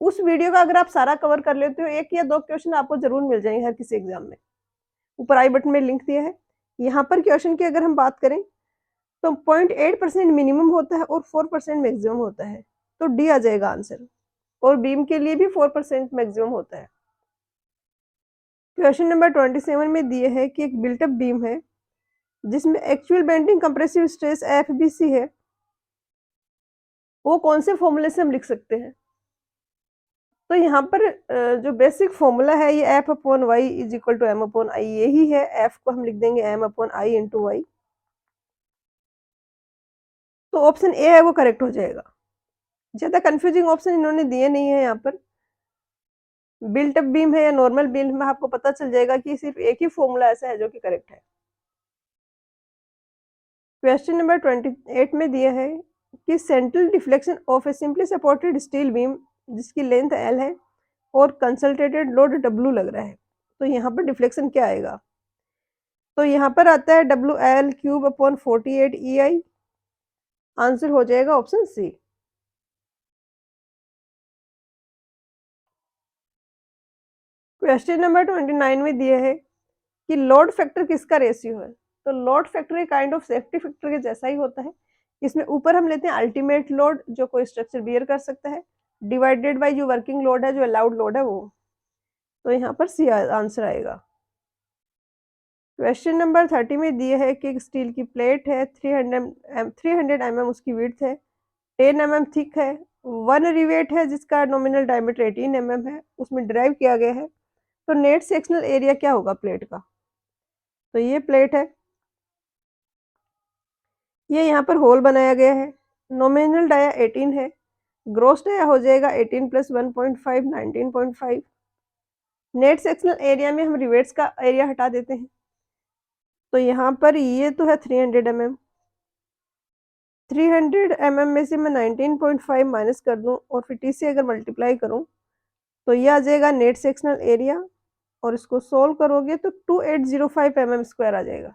उस वीडियो का अगर आप सारा कवर कर लेते हो, 1 या 2 क्वेश्चन आपको जरूर मिल जाएंगे हर किसी एग्जाम में। ऊपर आई बटन में लिंक दिया है, यहाँ पर क्वेश्चन की अगर हम बात करें तो 0.8% मिनिमम होता है और 4% मैक्सिमम होता है, तो डी आ जाएगा आंसर। और बीम के लिए भी 4% मैक्सिमम होता है। क्वेश्चन नंबर 27 में दिए है कि एक बिल्टअप बीम है जिसमें actual bending compressive stress FBC है, वो कौन से फॉर्मूले से हम लिख सकते हैं? तो यहाँ पर जो बेसिक फॉर्मूला है ये F upon Y is equal to M upon I, यही है। एफ को हम लिख देंगे M upon I into Y. तो ऑप्शन ए है वो करेक्ट हो जाएगा। ज्यादा कंफ्यूजिंग ऑप्शन इन्होंने दिए नहीं है यहाँ पर। बिल्ट अप बीम है या नॉर्मल बीम में आपको पता चल जाएगा कि सिर्फ एक ही फॉर्मूला ऐसा है जो कि करेक्ट है। क्वेश्चन नंबर 28 में दिया है कि central deflection of A simply supported steel beam जिसकी लेंथ एल है और कंसल्टेटेड लोड डब्ल्यू लग रहा है, तो यहाँ पर डिफ्लेक्शन क्या आएगा? तो यहाँ पर आता है डब्ल्यू एल क्यूब अपॉन 48 ई आई। आंसर हो जाएगा ऑप्शन सी। क्वेश्चन नंबर 29 में दिया है कि लोड फैक्टर किसका रेशियो है? तो लोड फैक्टर एक काइंड ऑफ सेफ्टी फैक्टर के जैसा ही होता है। इसमें ऊपर हम लेते हैं अल्टीमेट लोड जो कोई स्ट्रक्चर बियर कर सकता है, डिवाइडेड बाय जो वर्किंग लोड है, जो अलाउड लोड है वो। तो यहाँ पर सी आंसर आएगा। क्वेश्चन नंबर 30 में दिया है कि एक स्टील की प्लेट है, 300 mm उसकी विड्थ है, 10 mm थिक है, 1 रिवेट है जिसका नॉमिनल डायमीटर 18 mm है, उसमें ड्राइव किया गया है। तो नेट सेक्शनल एरिया क्या होगा प्लेट का? तो ये प्लेट है, ये यहाँ पर होल बनाया गया है, नॉमिनल डाया 18 है, ग्रॉस डाया हो जाएगा 18 प्लस 1.5 19.5। नेट सेक्शनल एरिया में हम रिवेट्स का एरिया हटा देते हैं, तो यहाँ पर ये तो है 300 mm। 300 mm में से मैं 19.5 माइनस कर दूं और फिर टी से अगर मल्टीप्लाई करूं तो ये आ जाएगा नेट सेक्शनल एरिया, और इसको सोल्व करोगे तो 2805 mm स्क्वायर आ जाएगा।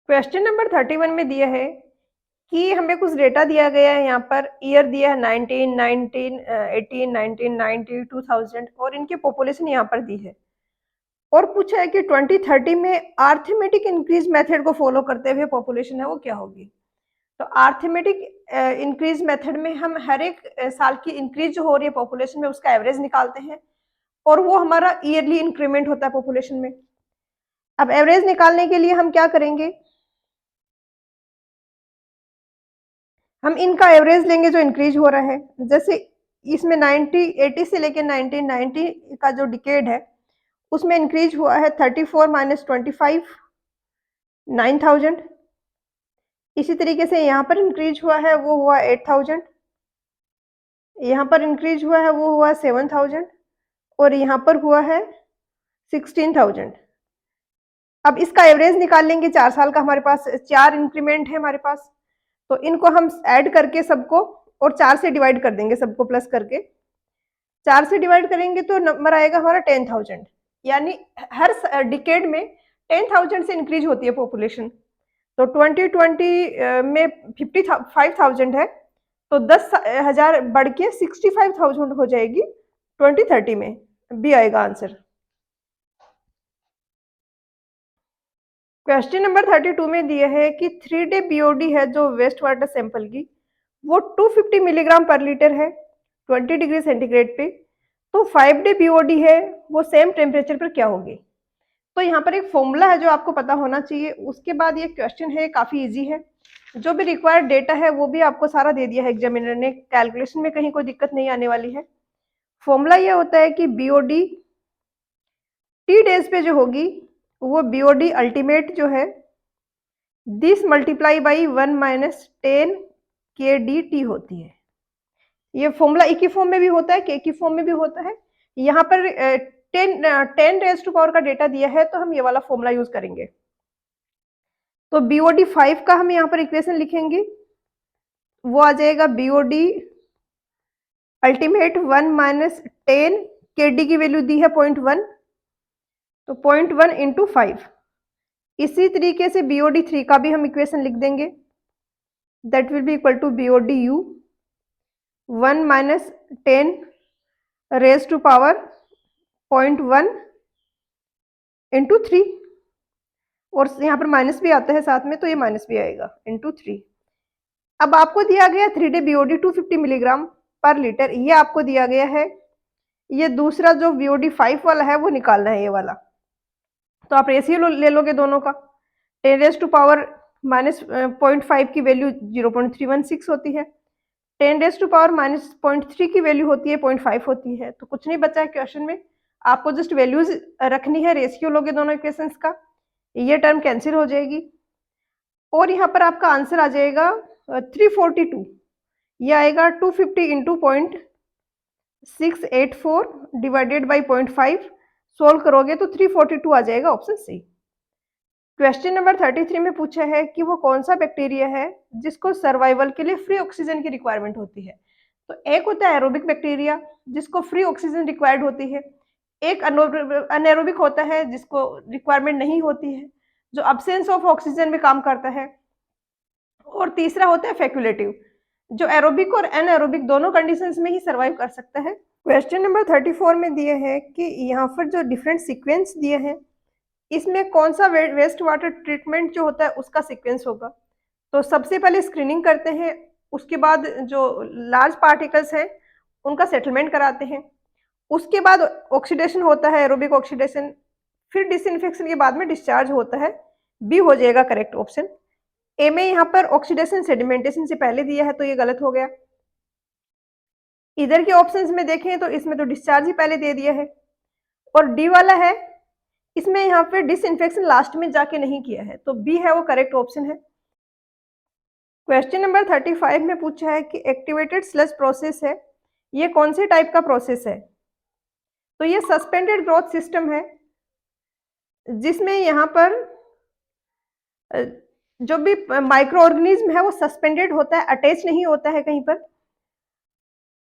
क्वेश्चन नंबर 31 में दिया है कि हमें कुछ डेटा दिया गया है, यहाँ पर ईयर दिया है 19, 18, 1990, 2000 और इनकी पॉपुलेशन यहाँ पर दी है। और पूछा है कि 2030 में आर्थमेटिक इंक्रीज मेथड को फॉलो करते हुए पॉपुलेशन है वो क्या होगी? तो आर्थमेटिक इंक्रीज मेथड में हम हर एक साल की इंक्रीज जो हो रही है पॉपुलेशन में उसका एवरेज निकालते हैं, और वो हमारा ईयरली इंक्रीमेंट होता है पॉपुलेशन में। अब एवरेज निकालने के लिए हम क्या करेंगे, हम इनका एवरेज लेंगे जो इंक्रीज हो रहा है। जैसे इसमें 80 से लेकर 1990 का जो डिकेड है उसमें इंक्रीज हुआ है 34 माइनस 25 9000। इसी तरीके से यहाँ पर इंक्रीज हुआ है वो हुआ 8000, यहाँ पर इंक्रीज हुआ है वो हुआ 7000 और यहाँ पर हुआ है 16000। अब इसका एवरेज निकाल लेंगे, 4 साल का हमारे पास 4 इंक्रीमेंट है हमारे पास, तो इनको हम ऐड करके सबको और 4 से डिवाइड कर देंगे, सबको प्लस करके 4 से डिवाइड करेंगे तो नंबर आएगा हमारा 10,000। यानी हर डिकेड में 10,000 से इंक्रीज होती है पॉपुलेशन। तो 2020 में 55,000 है, तो 10,000 बढ़ के 65,000 हो जाएगी 2030 में। बी आएगा आंसर। क्वेश्चन नंबर 32 में दिया है कि 3 डे बीओडी है जो वेस्ट वाटर सैंपल की, वो 250 मिलीग्राम पर लीटर है 20 डिग्री सेंटीग्रेड पे। तो 5 डे बीओडी है वो सेम टेम्परेचर पर क्या होगी? तो यहाँ पर एक फॉर्मूला है जो आपको पता होना चाहिए। उसके बाद ये क्वेश्चन है, काफी इजी है। जो भी रिक्वायर्ड डेटा है वो भी आपको सारा दे दिया है एग्जामिनर ने, कैलकुलेशन में कहीं कोई दिक्कत नहीं आने वाली है। फॉर्मूला ये होता है कि बीओडी टी डेज पे जो होगी वो बीओडी अल्टीमेट जो है दिस मल्टीप्लाई बाई 1 माइनस 10 के डी टी होती है। ये फॉर्मूला एक ही फॉर्म में भी होता है, के की फॉर्म में भी होता है। यहाँ पर 10 रेज टू पावर का डेटा दिया है तो हम ये वाला फॉर्मूला यूज करेंगे। तो बीओडी 5 का हम यहाँ पर इक्वेशन लिखेंगे, वो आ जाएगा बीओडी अल्टीमेट 1 माइनस 10 के डी की वैल्यू दी है 0.1, तो 0.1 इंटू 5। इसी तरीके से बीओडी 3 का भी हम इक्वेशन लिख देंगे, that will be equal to BOD U 1 minus 10 raise to power 0.1 into 3। और यहाँ पर माइनस भी आता है साथ में, तो ये माइनस भी आएगा इंटू 3। अब आपको दिया गया 3D BOD 250 मिलीग्राम पर लीटर, ये आपको दिया गया है। ये दूसरा जो BOD 5 वाला है वो निकालना है, ये वाला। तो आप रेशियो ले लोगे दोनों का। 10⁻⁻⁻ -0.5 की वैल्यू 0.316 होती है। 10⁻⁻−0.3 की वैल्यू होती है 0.5 होती है। तो कुछ नहीं बचा है क्वेश्चन में, आपको जस्ट वैल्यूज रखनी है, रेशियो लोगे दोनों इक्वेशंस का, ये टर्म कैंसिल हो जाएगी और यहाँ पर आपका आंसर आ जाएगा 342। ये आएगा 250 इंटू 0.684 डिवाइडेड बाई 0.5। सोल्व करोगे तो 342 आ जाएगा, ऑप्शन सी। क्वेश्चन नंबर 33 में पूछा है कि वो कौन सा बैक्टीरिया है जिसको सर्वाइवल के लिए फ्री ऑक्सीजन की रिक्वायरमेंट होती है। तो एक होता है एरोबिक बैक्टीरिया जिसको फ्री ऑक्सीजन रिक्वायर्ड होती है, एक अनएरोबिक होता है जिसको रिक्वायरमेंट नहीं होती है, जो अब्सेंस ऑफ ऑक्सीजन में काम करता है, और तीसरा होता है फैक्युलेटिव, जो एरोबिक और एनएरोबिक दोनों कंडीशंस में ही सर्वाइव कर सकता है। क्वेश्चन नंबर 34 में दिए है कि यहाँ पर जो डिफरेंट सीक्वेंस दिए हैं, इसमें कौन सा वेस्ट वाटर ट्रीटमेंट जो होता है उसका सीक्वेंस होगा। तो सबसे पहले स्क्रीनिंग करते हैं, उसके बाद जो लार्ज पार्टिकल्स हैं उनका सेटलमेंट कराते हैं, उसके बाद ऑक्सीडेशन होता है, एरोबिक ऑक्सीडेशन, फिर डिसइंफेक्शन के बाद में डिस्चार्ज होता है। बी हो जाएगा करेक्ट ऑप्शन। ए में यहाँ पर ऑक्सीडेशन सेडिमेंटेशन से पहले दिया है तो ये गलत हो गया। इधर के ऑप्शंस में देखें तो इसमें तो डिस्चार्ज ही पहले दे दिया है, और डी वाला है इसमें यहाँ पे डिसइंफेक्शन लास्ट में जाके नहीं किया है, तो बी है वो करेक्ट ऑप्शन है। क्वेश्चन नंबर 35 में पूछा है कि एक्टिवेटेड स्लज प्रोसेस है, ये कौन से टाइप का प्रोसेस है। तो ये सस्पेंडेड ग्रोथ सिस्टम है, जिसमें यहाँ पर जो भी माइक्रो ऑर्गेनिज्म है वो सस्पेंडेड होता है, अटैच नहीं होता है कहीं पर,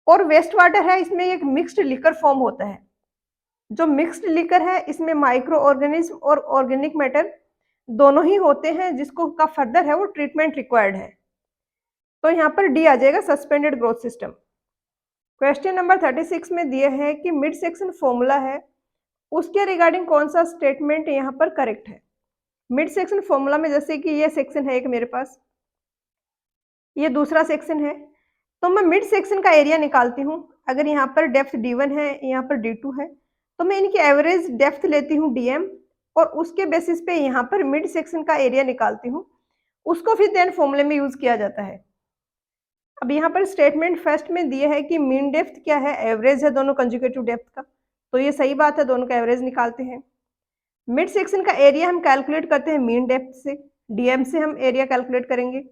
और वेस्ट वाटर है इसमें एक मिक्स्ड लिकर फॉर्म होता है। जो मिक्स्ड लिकर है इसमें माइक्रो ऑर्गेनिज्म और ऑर्गेनिक मैटर दोनों ही होते हैं, जिसको का फर्दर है वो ट्रीटमेंट रिक्वायर्ड है। तो यहाँ पर डी आ जाएगा, suspended growth system. Question number 36 में दिया है कि मिड सेक्शन फॉर्मूला है, उसके रिगार्डिंग कौन सा स्टेटमेंट यहाँ पर करेक्ट है। मिड सेक्शन फॉर्मूला में जैसे कि ये सेक्शन है एक मेरे पास, ये दूसरा सेक्शन है, तो मैं मिड सेक्शन का एरिया निकालती हूँ। अगर यहाँ पर डेप्थ d1 है, यहाँ पर d2 है, तो मैं इनकी एवरेज डेप्थ लेती हूँ dm, और उसके बेसिस पे यहाँ पर मिड सेक्शन का एरिया निकालती हूँ, उसको फिर देन फॉर्मूले में यूज किया जाता है। अब यहाँ पर स्टेटमेंट फर्स्ट में दिया है कि मीन डेप्थ क्या है, एवरेज है दोनों कंजुगेटिव डेप्थ का, तो ये सही बात है, दोनों का एवरेज निकालते हैं। मिड सेक्शन का एरिया हम कैलकुलेट करते हैं मीन डेप्थ से, डीएम से हम एरिया कैलकुलेट करेंगे।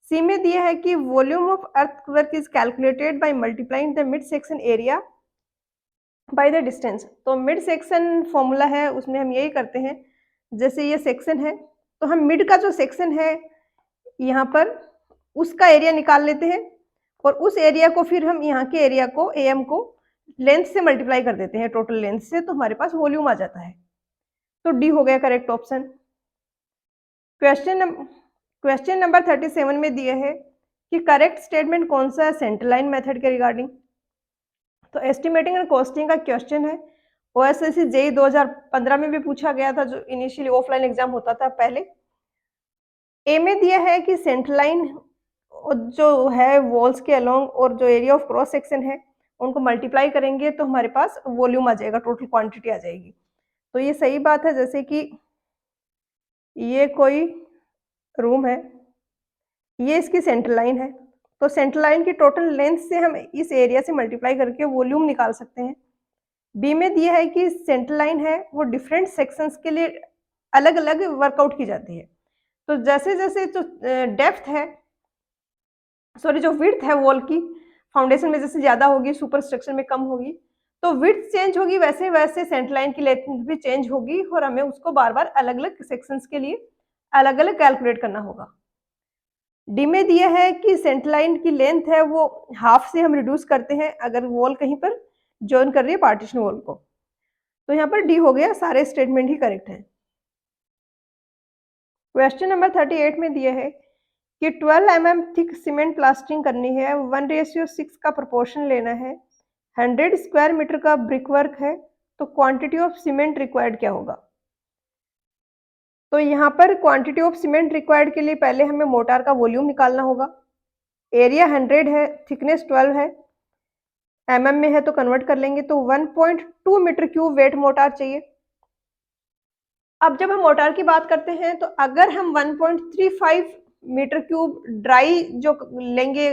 सी में दिया है कि volume of earthwork is calculated by multiplying the mid section area by the distance. तो मिड सेक्शन फॉर्मूला है उसमें हम यही करते हैं, जैसे ये सेक्शन है तो हम मिड का जो सेक्शन है यहाँ पर उसका एरिया निकाल लेते हैं, और उस एरिया को फिर हम यहाँ के एरिया को एम को लेंथ से मल्टीप्लाई कर देते हैं, टोटल लेंथ से, तो हमारे पास वॉल्यूम आ जाता है। तो डी हो गया करेक्ट ऑप्शन। क्वेश्चन नंबर 37 में दिया है कि करेक्ट स्टेटमेंट कौन सा है सेंटर लाइन मेथड के रिगार्डिंग। तो एस्टिमेटिंग एंड कॉस्टिंग का क्वेश्चन है, ओएसएससी जेई 2015 में भी पूछा गया था, जो इनिशियली ऑफलाइन एग्जाम होता था पहले। ए में दिया है कि सेंटर लाइन जो है वॉल्स के अलोंग और जो एरिया ऑफ क्रॉस सेक्शन है उनको मल्टीप्लाई करेंगे तो हमारे पास वॉल्यूम आ जाएगा, टोटल क्वांटिटी आ जाएगी। तो ये सही बात है, जैसे कि ये कोई रूम है, ये इसकी सेंटर लाइन है, तो सेंटर लाइन की टोटल लेंथ से हम इस एरिया से मल्टीप्लाई करके वॉल्यूम निकाल सकते हैं। बी में दिया है कि सेंटर लाइन है वो डिफरेंट सेक्शंस के लिए अलग अलग वर्कआउट की जाती है। तो जैसे जैसे जो डेप्थ है, सॉरी जो विड्थ है वॉल की, फाउंडेशन में जैसे ज्यादा होगी, सुपर स्ट्रक्चर में कम होगी, तो विड्थ चेंज होगी, वैसे वैसे सेंटर लाइन की लेंथ भी चेंज होगी, और हमें उसको बार बार अलग अलग सेक्शंस के लिए अलग अलग कैलकुलेट करना होगा। डी में दिया है कि सेंटर लाइन की लेंथ है वो हाफ से हम रिड्यूस करते हैं अगर वॉल कहीं पर जॉइन कर रही है पार्टीशन वॉल को। तो यहाँ पर डी हो गया, सारे स्टेटमेंट ही करेक्ट हैं। क्वेश्चन नंबर 38 में दिया है कि 12 mm थिक सीमेंट प्लास्टरिंग करनी है, 1:6 का प्रोपोर्शन लेना है, 100 स्क्वायर मीटर का ब्रिक वर्क है, तो क्वांटिटी ऑफ सीमेंट रिक्वायर्ड क्या होगा। तो यहाँ पर क्वांटिटी ऑफ सीमेंट रिक्वायर्ड के लिए पहले हमें मोटार का वॉल्यूम निकालना होगा। एरिया 100 है, थिकनेस 12 है, एमएम में है तो कन्वर्ट कर लेंगे, तो 1.2 मीटर क्यूब वेट मोटार चाहिए। अब जब हम मोटार की बात करते हैं तो अगर हम 1.35 मीटर क्यूब ड्राई जो लेंगे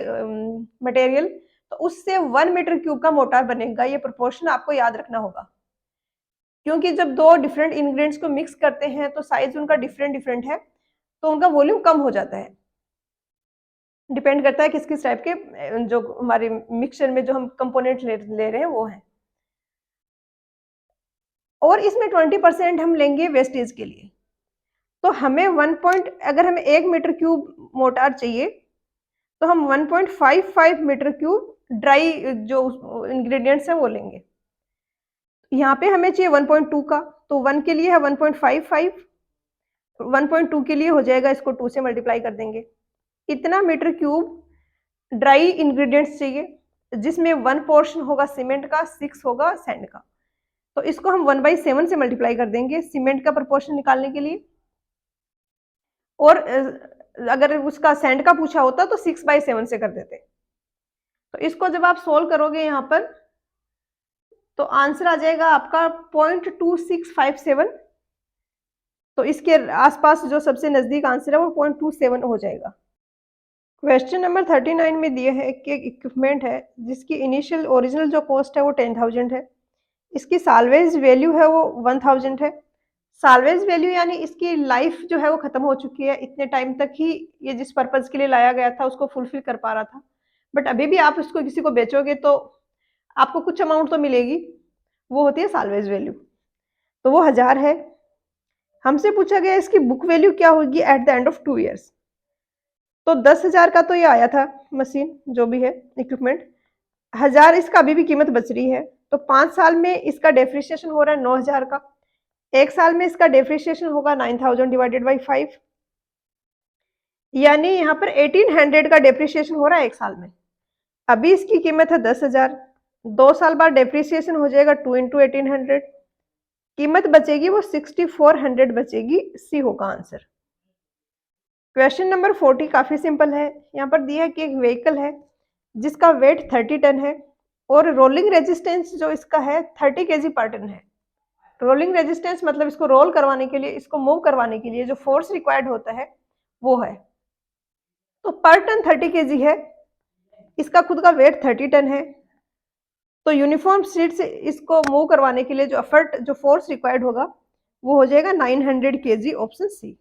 मटेरियल, तो उससे 1 मीटर क्यूब का मोटार बनेगा। ये प्रोपोर्शन आपको याद रखना होगा, क्योंकि जब दो डिफरेंट इंग्रेडिएंट्स को मिक्स करते हैं तो साइज उनका डिफरेंट है, तो उनका वॉल्यूम कम हो जाता है। डिपेंड करता है किस किस टाइप के जो हमारे मिक्सचर में जो हम कंपोनेंट ले रहे हैं वो है। और इसमें 20% हम लेंगे वेस्टेज के लिए। तो हमें अगर हमें 1 मीटर क्यूब मोटार चाहिए तो हम 1.55 मीटर क्यूब ड्राई जो इंग्रेडिएंट्स हैं वो लेंगे। यहाँ पे हमें चाहिए 1.2 का, तो 1 के लिए है 1.55, 1.2 के लिए हो जाएगा, इसको 2 से मल्टीप्लाई कर देंगे। इतना मीटर क्यूब ड्राई इंग्रेडिएंट्स चाहिए, जिसमें 1 पोर्शन होगा सीमेंट का, 6 होगा सैंड का। तो इसको हम 1/7 से मल्टीप्लाई कर देंगे सीमेंट का प्रोपोर्शन निकालने के लिए। और अगर उसका सैंड का पूछा होता तो 6/7 से कर देते। तो इसको जब आप सोल्व करोगे यहाँ पर तो आंसर आ जाएगा आपका 0.2657। तो इसके आसपास जो सबसे नजदीक आंसर है वो 0.27 हो जाएगा। क्वेश्चन नंबर 39 में दिया है कि एक इक्विपमेंट है जिसकी इनिशियल ओरिजिनल जो कॉस्ट है वो 10,000 है, इसकी साल्वेज वैल्यू है वो 1000 है। साल्वेज वैल्यू यानी इसकी लाइफ जो है वो खत्म हो चुकी है, इतने टाइम तक ही ये जिस पर्पज के लिए लाया गया था उसको फुलफिल कर पा रहा था, बट अभी भी आप उसको किसी को बेचोगे तो आपको कुछ अमाउंट तो मिलेगी, वो होती है साल्वेज वैल्यू। तो वो 1000 है। हमसे पूछा गया इसकी बुक वैल्यू क्या होगी at the end of 2 years. तो 10,000 का तो ये आया था मशीन जो भी है इक्विपमेंट, 1000 इसका अभी भी कीमत बच रही है। तो 5 साल में इसका डेप्रिसिएशन हो रहा है 9,000 का, 1 साल में इसका डेप्रिसिएशन होगा 9,000 डिवाइडेड बाई 5, यानी यहाँ पर 1800 का डेप्रिसिएशन हो रहा है 1 साल में। अभी इसकी कीमत है 10,000, 2 साल बाद डेप्रिसिएशन हो जाएगा 2 इंटू 1800, कीमत बचेगी वो 6400 बचेगी। सी होगा आंसर। क्वेश्चन नंबर 40 काफी सिंपल है। यहाँ पर दिया है कि एक व्हीकल है जिसका वेट 30 टन है और रोलिंग रेजिस्टेंस जो इसका है 30 केजी पर टन है। रोलिंग रेजिस्टेंस मतलब इसको रोल करवाने के लिए, इसको मूव करवाने के लिए जो फोर्स रिक्वायर्ड होता है वो है। तो पर टन 30 केजी है, इसका खुद का वेट 30 टन है, तो यूनिफॉर्म स्पीड से इसको मूव करवाने के लिए जो एफर्ट जो फोर्स रिक्वायर्ड होगा वो हो जाएगा 900 KG, option C.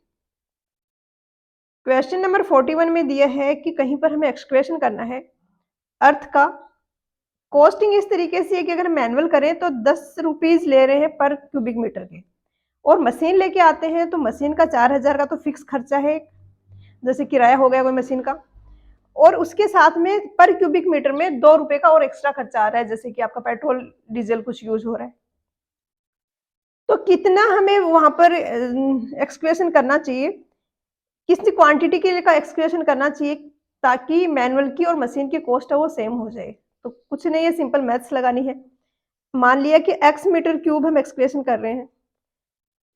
Question number 41 में दिया है कि कहीं पर हमें एक्सक्वेशन करना है अर्थ का। कॉस्टिंग इस तरीके से है कि अगर मैनुअल करें तो 10 रुपीज ले रहे हैं पर क्यूबिक मीटर के, और मशीन लेके आते हैं तो मशीन का 4000 का तो फिक्स खर्चा है, जैसे किराया हो गया कोई मशीन का, और उसके साथ में पर क्यूबिक मीटर में 2 रुपए का और एक्स्ट्रा खर्चा आ रहा है, जैसे कि आपका पेट्रोल डीजल कुछ यूज हो रहा है। तो कितना हमें वहां पर एक्सक्वेशन करना चाहिए, किस क्वांटिटी के लिए का एक्सक्वेशन करना चाहिए ताकि मैनुअल की और मशीन की कॉस्ट है वो सेम हो जाए। तो कुछ नहीं है, सिंपल मैथ्स लगानी है। मान लिया कि x मीटर क्यूब हम एक्सक्वेशन कर रहे हैं,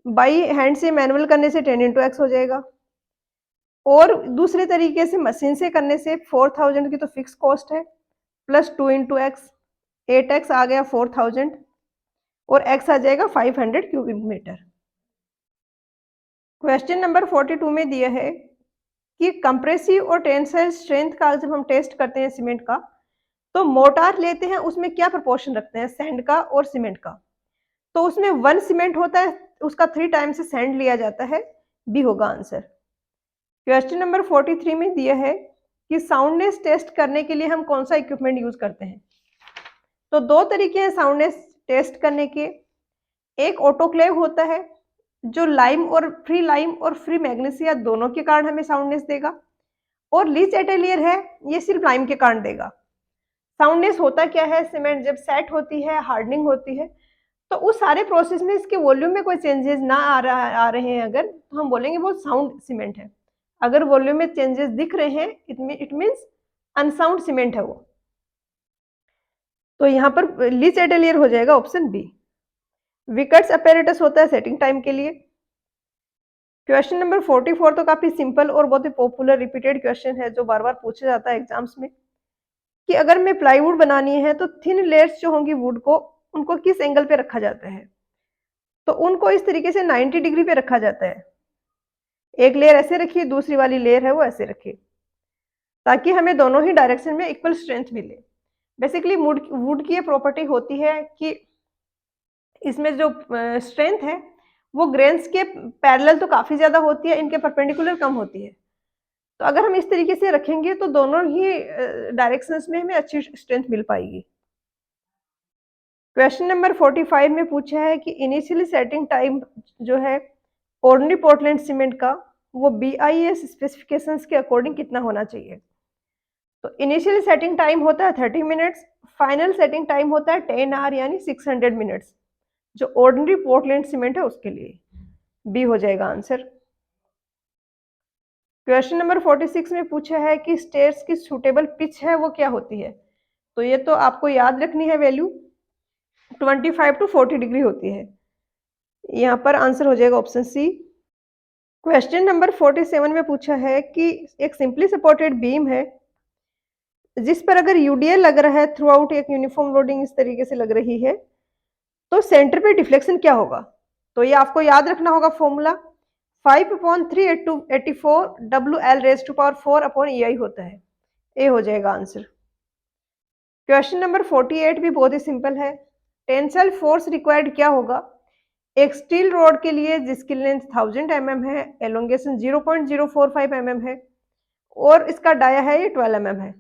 बाई हैंड से मैनुअल करने से 10 इंटू एक्स हो जाएगा, और दूसरे तरीके से मशीन से करने से 4000 की तो फिक्स कॉस्ट है, प्लस 2 इंटू एक्स, 8x आ गया 4000, और x आ जाएगा 500 क्यूबिक मीटर। क्वेश्चन नंबर 42 में दिया है कि कंप्रेसिव और टेंसाइल स्ट्रेंथ का जब हम टेस्ट करते हैं सीमेंट का, तो मोटार लेते हैं उसमें क्या प्रोपोर्शन रखते हैं सैंड का और सीमेंट का। तो उसमें 1 सीमेंट होता है, उसका 3 टाइम्स से सैंड लिया जाता है, बी होगा आंसर। क्वेश्चन नंबर 43 में दिया है कि साउंडनेस टेस्ट करने के लिए हम कौन सा इक्विपमेंट यूज करते हैं। तो 2 तरीके हैं साउंडनेस टेस्ट करने के। एक ऑटोक्लेव होता है जो लाइम और फ्री मैग्नीशिया दोनों के कारण हमें साउंडनेस देगा, और लीच एटेलियर है, ये सिर्फ लाइम के कारण देगा। साउंडनेस होता क्या है, सीमेंट जब सेट होती है, हार्डनिंग होती है, तो उस सारे प्रोसेस में इसके वॉल्यूम में कोई चेंजेस ना आ रहे हैं अगर, तो हम बोलेंगे वो साउंड सीमेंट है। अगर वॉल्यूम में चेंजेस दिख रहे हैं इट मीन्स अनसाउंड सीमेंट है वो। तो यहाँ पर लीच एटेलियर हो जाएगा ऑप्शन बी। विकट्स अपैरेटस होता है सेटिंग टाइम के लिए। क्वेश्चन नंबर 44 तो काफी सिंपल और बहुत ही पॉपुलर रिपीटेड क्वेश्चन है जो बार बार पूछा जाता है एग्जाम्स में, कि अगर मैं प्लाईवुड बनानी है तो थिन लेयर्स जो होंगी वुड को, उनको किस एंगल पे रखा जाता है? तो उनको इस तरीके से 90 डिग्री पे रखा जाता है। एक लेयर ऐसे रखिए, दूसरी वाली लेयर है वो ऐसे रखिए, ताकि हमें दोनों ही डायरेक्शन में इक्वल स्ट्रेंथ मिले। बेसिकली वुड की ये प्रॉपर्टी होती है कि इसमें जो स्ट्रेंथ है वो ग्रेन्स के पैरेलल तो काफी ज्यादा होती है, इनके परपेंडिकुलर कम होती है। तो अगर हम इस तरीके से रखेंगे तो दोनों ही डायरेक्शंस में हमें अच्छी स्ट्रेंथ मिल पाएगी। क्वेश्चन नंबर 45 में पूछा है कि इनिशियली सेटिंग टाइम जो है ऑर्डिनरी पोर्टलैंड सीमेंट का, वो BIS स्पेसिफिकेशंस के अकॉर्डिंग कितना होना चाहिए? तो इनिशियल सेटिंग टाइम होता है 30 मिनट्स, फाइनल सेटिंग टाइम होता है 10 आवर यानी 600 मिनट्स, जो ऑर्डिनरी पोर्टलैंड सीमेंट है उसके लिए। बी हो जाएगा आंसर। क्वेश्चन नंबर 46 में पूछा है कि स्टेयर्स की सूटेबल पिच है वो क्या होती है? तो ये तो आपको याद रखनी है, वैल्यू 25 टू 40 डिग्री होती है। यहाँ पर आंसर हो जाएगा ऑप्शन सी। क्वेश्चन नंबर 47 में पूछा है कि एक सिंपली सपोर्टेड बीम है जिस पर अगर यूडीएल लग रहा है थ्रू आउट, एक यूनिफॉर्म लोडिंग इस तरीके से लग रही है, तो सेंटर पे डिफ्लेक्शन क्या होगा? तो ये आपको याद रखना होगा फॉर्मूला, 5/384 WL⁴ होता है। ए हो जाएगा आंसर। क्वेश्चन नंबर 48 भी बहुत ही सिंपल है। टेंसाइल फोर्स रिक्वायर्ड क्या होगा एक स्टील रॉड के लिए जिसकी लेंथ 1000 mm है, एलोंगेशन 0.045 mm है और इसका डाया है ये 12 mm है।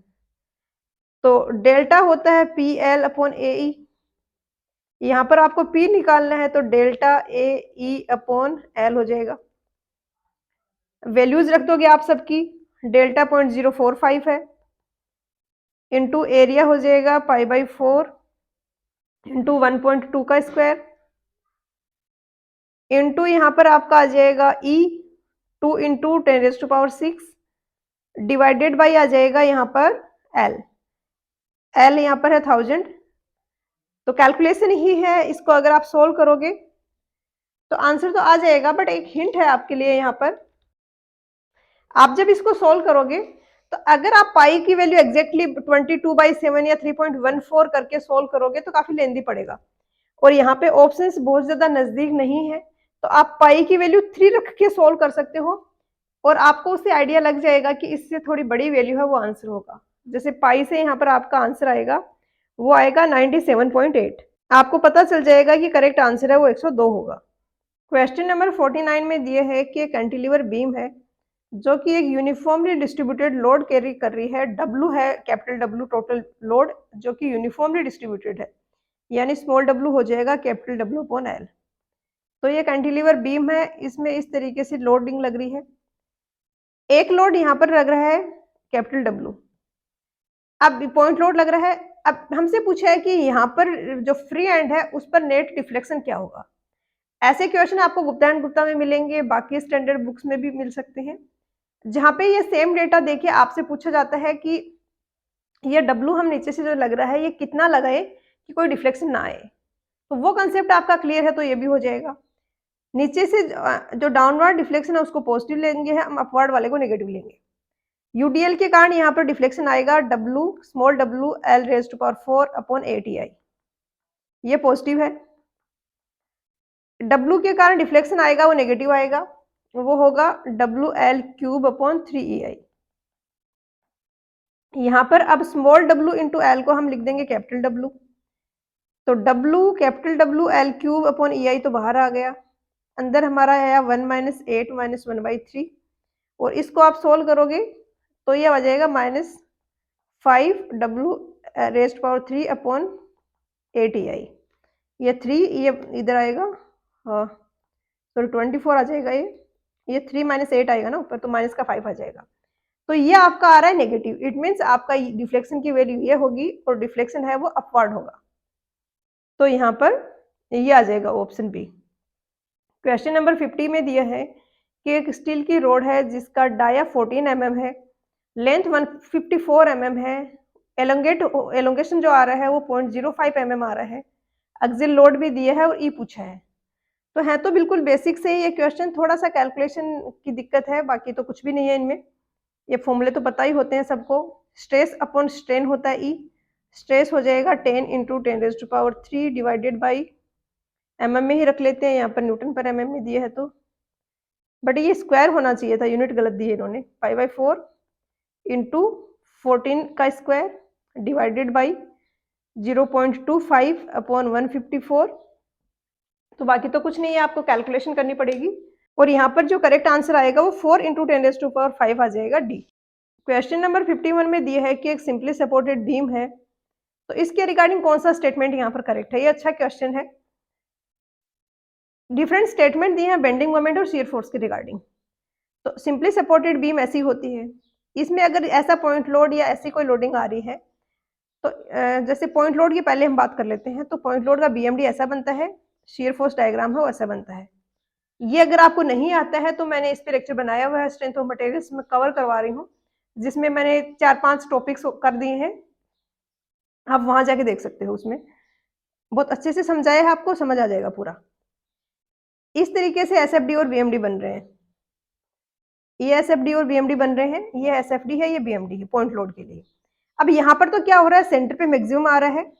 तो डेल्टा होता है PL/AE। यहाँ पर आपको P निकालना है तो डेल्टा AE/L हो जाएगा। वैल्यूज रख दोगे आप सबकी, डेल्टा 0.045 है, इंटू एरिया हो जाएगा π/4 इंटू 1.2 का स्क्वायर, इंटू यहाँ पर आपका आ जाएगा E 2 इंटू 10⁶, डिवाइडेड बाई आ जाएगा यहाँ पर L यहाँ पर है 1000। तो कैलकुलेशन ही है, इसको अगर आप सोल्व करोगे तो आंसर तो आ जाएगा, बट एक हिंट है आपके लिए यहाँ पर। आप जब इसको सोल्व करोगे तो अगर आप पाई की वैल्यू एग्जैक्टली 22/7 या 3.14 करके सोल्व करोगे तो काफी लेंदी पड़ेगा, और यहाँ पे ऑप्शंस बहुत ज्यादा नजदीक नहीं है, तो आप पाई की वैल्यू 3 रख के सोल्व कर सकते हो और आपको उससे आइडिया लग जाएगा कि इससे थोड़ी बड़ी वैल्यू है वो आंसर होगा। जैसे पाई से यहाँ पर आपका आंसर आएगा वो आएगा 97.8, आपको पता चल जाएगा कि करेक्ट आंसर है वो 102 होगा। क्वेश्चन नंबर 49 में दिए है कि एक कैंटिलीवर बीम है जो कि एक यूनिफॉर्मली डिस्ट्रीब्यूटेड लोड कैरी कर रही है, W है, कैपिटल W टोटल लोड जो कि यूनिफॉर्मली डिस्ट्रीब्यूटेड है, यानी स्मॉल w हो जाएगा कैपिटल W/L। तो ये कैंटिलीवर बीम है, इसमें इस तरीके से लोडिंग लग रही है। एक लोड यहाँ पर लग रहा है कैपिटल W, अब पॉइंट लोड लग रहा है। अब हमसे पूछा है कि यहाँ पर जो फ्री एंड है उस पर नेट डिफ्लेक्शन क्या होगा। ऐसे क्वेश्चन आपको गुप्ता एंड गुप्ता में मिलेंगे, बाकी स्टैंडर्ड बुक्स में भी मिल सकते हैं, जहाँ पे ये सेम डेटा देके आपसे पूछा जाता है कि ये W हम नीचे से जो लग रहा है ये कितना लगाए कि कोई डिफ्लेक्शन ना आए। तो वो कंसेप्ट आपका क्लियर है तो ये भी हो जाएगा। नीचे से जो डाउनवर्ड डिफ्लेक्शन है उसको पॉजिटिव लेंगे, हम अपवर्ड वाले को नेगेटिव लेंगे। यूडीएल के कारण यहाँ पर डिफ्लेक्शन आएगा W स्मॉल w L⁴/8EI, ये पॉजिटिव है। W के कारण डिफ्लेक्शन आएगा वो नेगेटिव आएगा, वो होगा WL³/3EI। यहाँ पर अब स्मॉल w इंटू एल को हम लिख देंगे कैपिटल W, तो W कैपिटल W L³/EI तो बाहर आ गया, अंदर हमारा आया 1 - 8 - 1/3, और इसको आप सोल्व करोगे तो ये आ जाएगा -5W⁴3/8EI। ये 3 ये इधर आएगा, सॉरी 24 आ जाएगा, ये 3 - 8 आएगा ना ऊपर, तो माइनस का 5 आ जाएगा। तो ये आपका आ रहा है नेगेटिव, इट मीन्स आपका डिफ्लेक्शन की वैल्यू ये होगी और डिफ्लेक्शन है वो अपवर्ड होगा। तो यहाँ पर ये आ जाएगा ऑप्शन बी। क्वेश्चन नंबर 50 में दिया है कि एक स्टील की रोड है जिसका डाया 14 mm है, लेंथ 154 mm है, एलोंगेशन जो आ रहा है वो 0.05 mm आ रहा है, एक्सियल लोड भी दिया है और ई पूछा है। तो है तो बिल्कुल बेसिक से ही ये क्वेश्चन, थोड़ा सा कैलकुलेशन की दिक्कत है, बाकी तो कुछ भी नहीं है इनमें। ये फॉर्मूले तो पता ही होते हैं सबको। स्ट्रेस अपॉन स्ट्रेन होता है ई, स्ट्रेस हो जाएगा 10 इंटू 10⁻³ डिवाइडेड बाई, mm में ही रख लेते हैं, यहाँ पर न्यूटन पर mm में दिए है तो, बट ये स्क्वायर होना चाहिए था, यूनिट गलत दी है इन्होंने। 5/4 इंटू 14 का स्क्वायर डिवाइडेड बाई 0.25 अपॉन 154। तो बाकी तो कुछ नहीं है, आपको कैलकुलेशन करनी पड़ेगी। और यहाँ पर जो करेक्ट आंसर आएगा वो 4 इंटू 10⁻5 आ जाएगा, डी। क्वेश्चन नंबर 51 में दिया है कि एक सिंपली सपोर्टेड बीम है, तो इसके रिगार्डिंग कौन सा स्टेटमेंट यहाँ पर करेक्ट है। ये अच्छा क्वेश्चन है। डिफरेंट स्टेटमेंट दिए हैं बेंडिंग मोमेंट और शियर फोर्स के रिगार्डिंग। तो सिंपली सपोर्टेड बीम ऐसी होती है, इसमें अगर ऐसा पॉइंट लोड या ऐसी कोई लोडिंग आ रही है, तो जैसे पॉइंट लोड की पहले हम बात कर लेते हैं। तो पॉइंट लोड का बीएमडी ऐसा बनता है, शियर फोर्स डायग्राम है वो ऐसा बनता है। ये अगर आपको नहीं आता है तो मैंने इस पे लेक्चर बनाया हुआ है, स्ट्रेंथ ऑफ मटेरियल्स में कवर करवा रही हूँ, जिसमें मैंने 4-5 टॉपिक्स कर दिए हैं, आप वहां जाके देख सकते हो। उसमें बहुत अच्छे से समझाया है, आपको समझ आ जाएगा पूरा। इस तरीके से एसएफडी और बीएमडी बन रहे हैं। ये एसएफडी और बीएमडी बन रहे हैं, ये एसएफडी है, ये बीएमडी है पॉइंट लोड के लिए। अब यहाँ पर तो क्या हो रहा है, सेंटर पे मैक्सिमम आ रहा है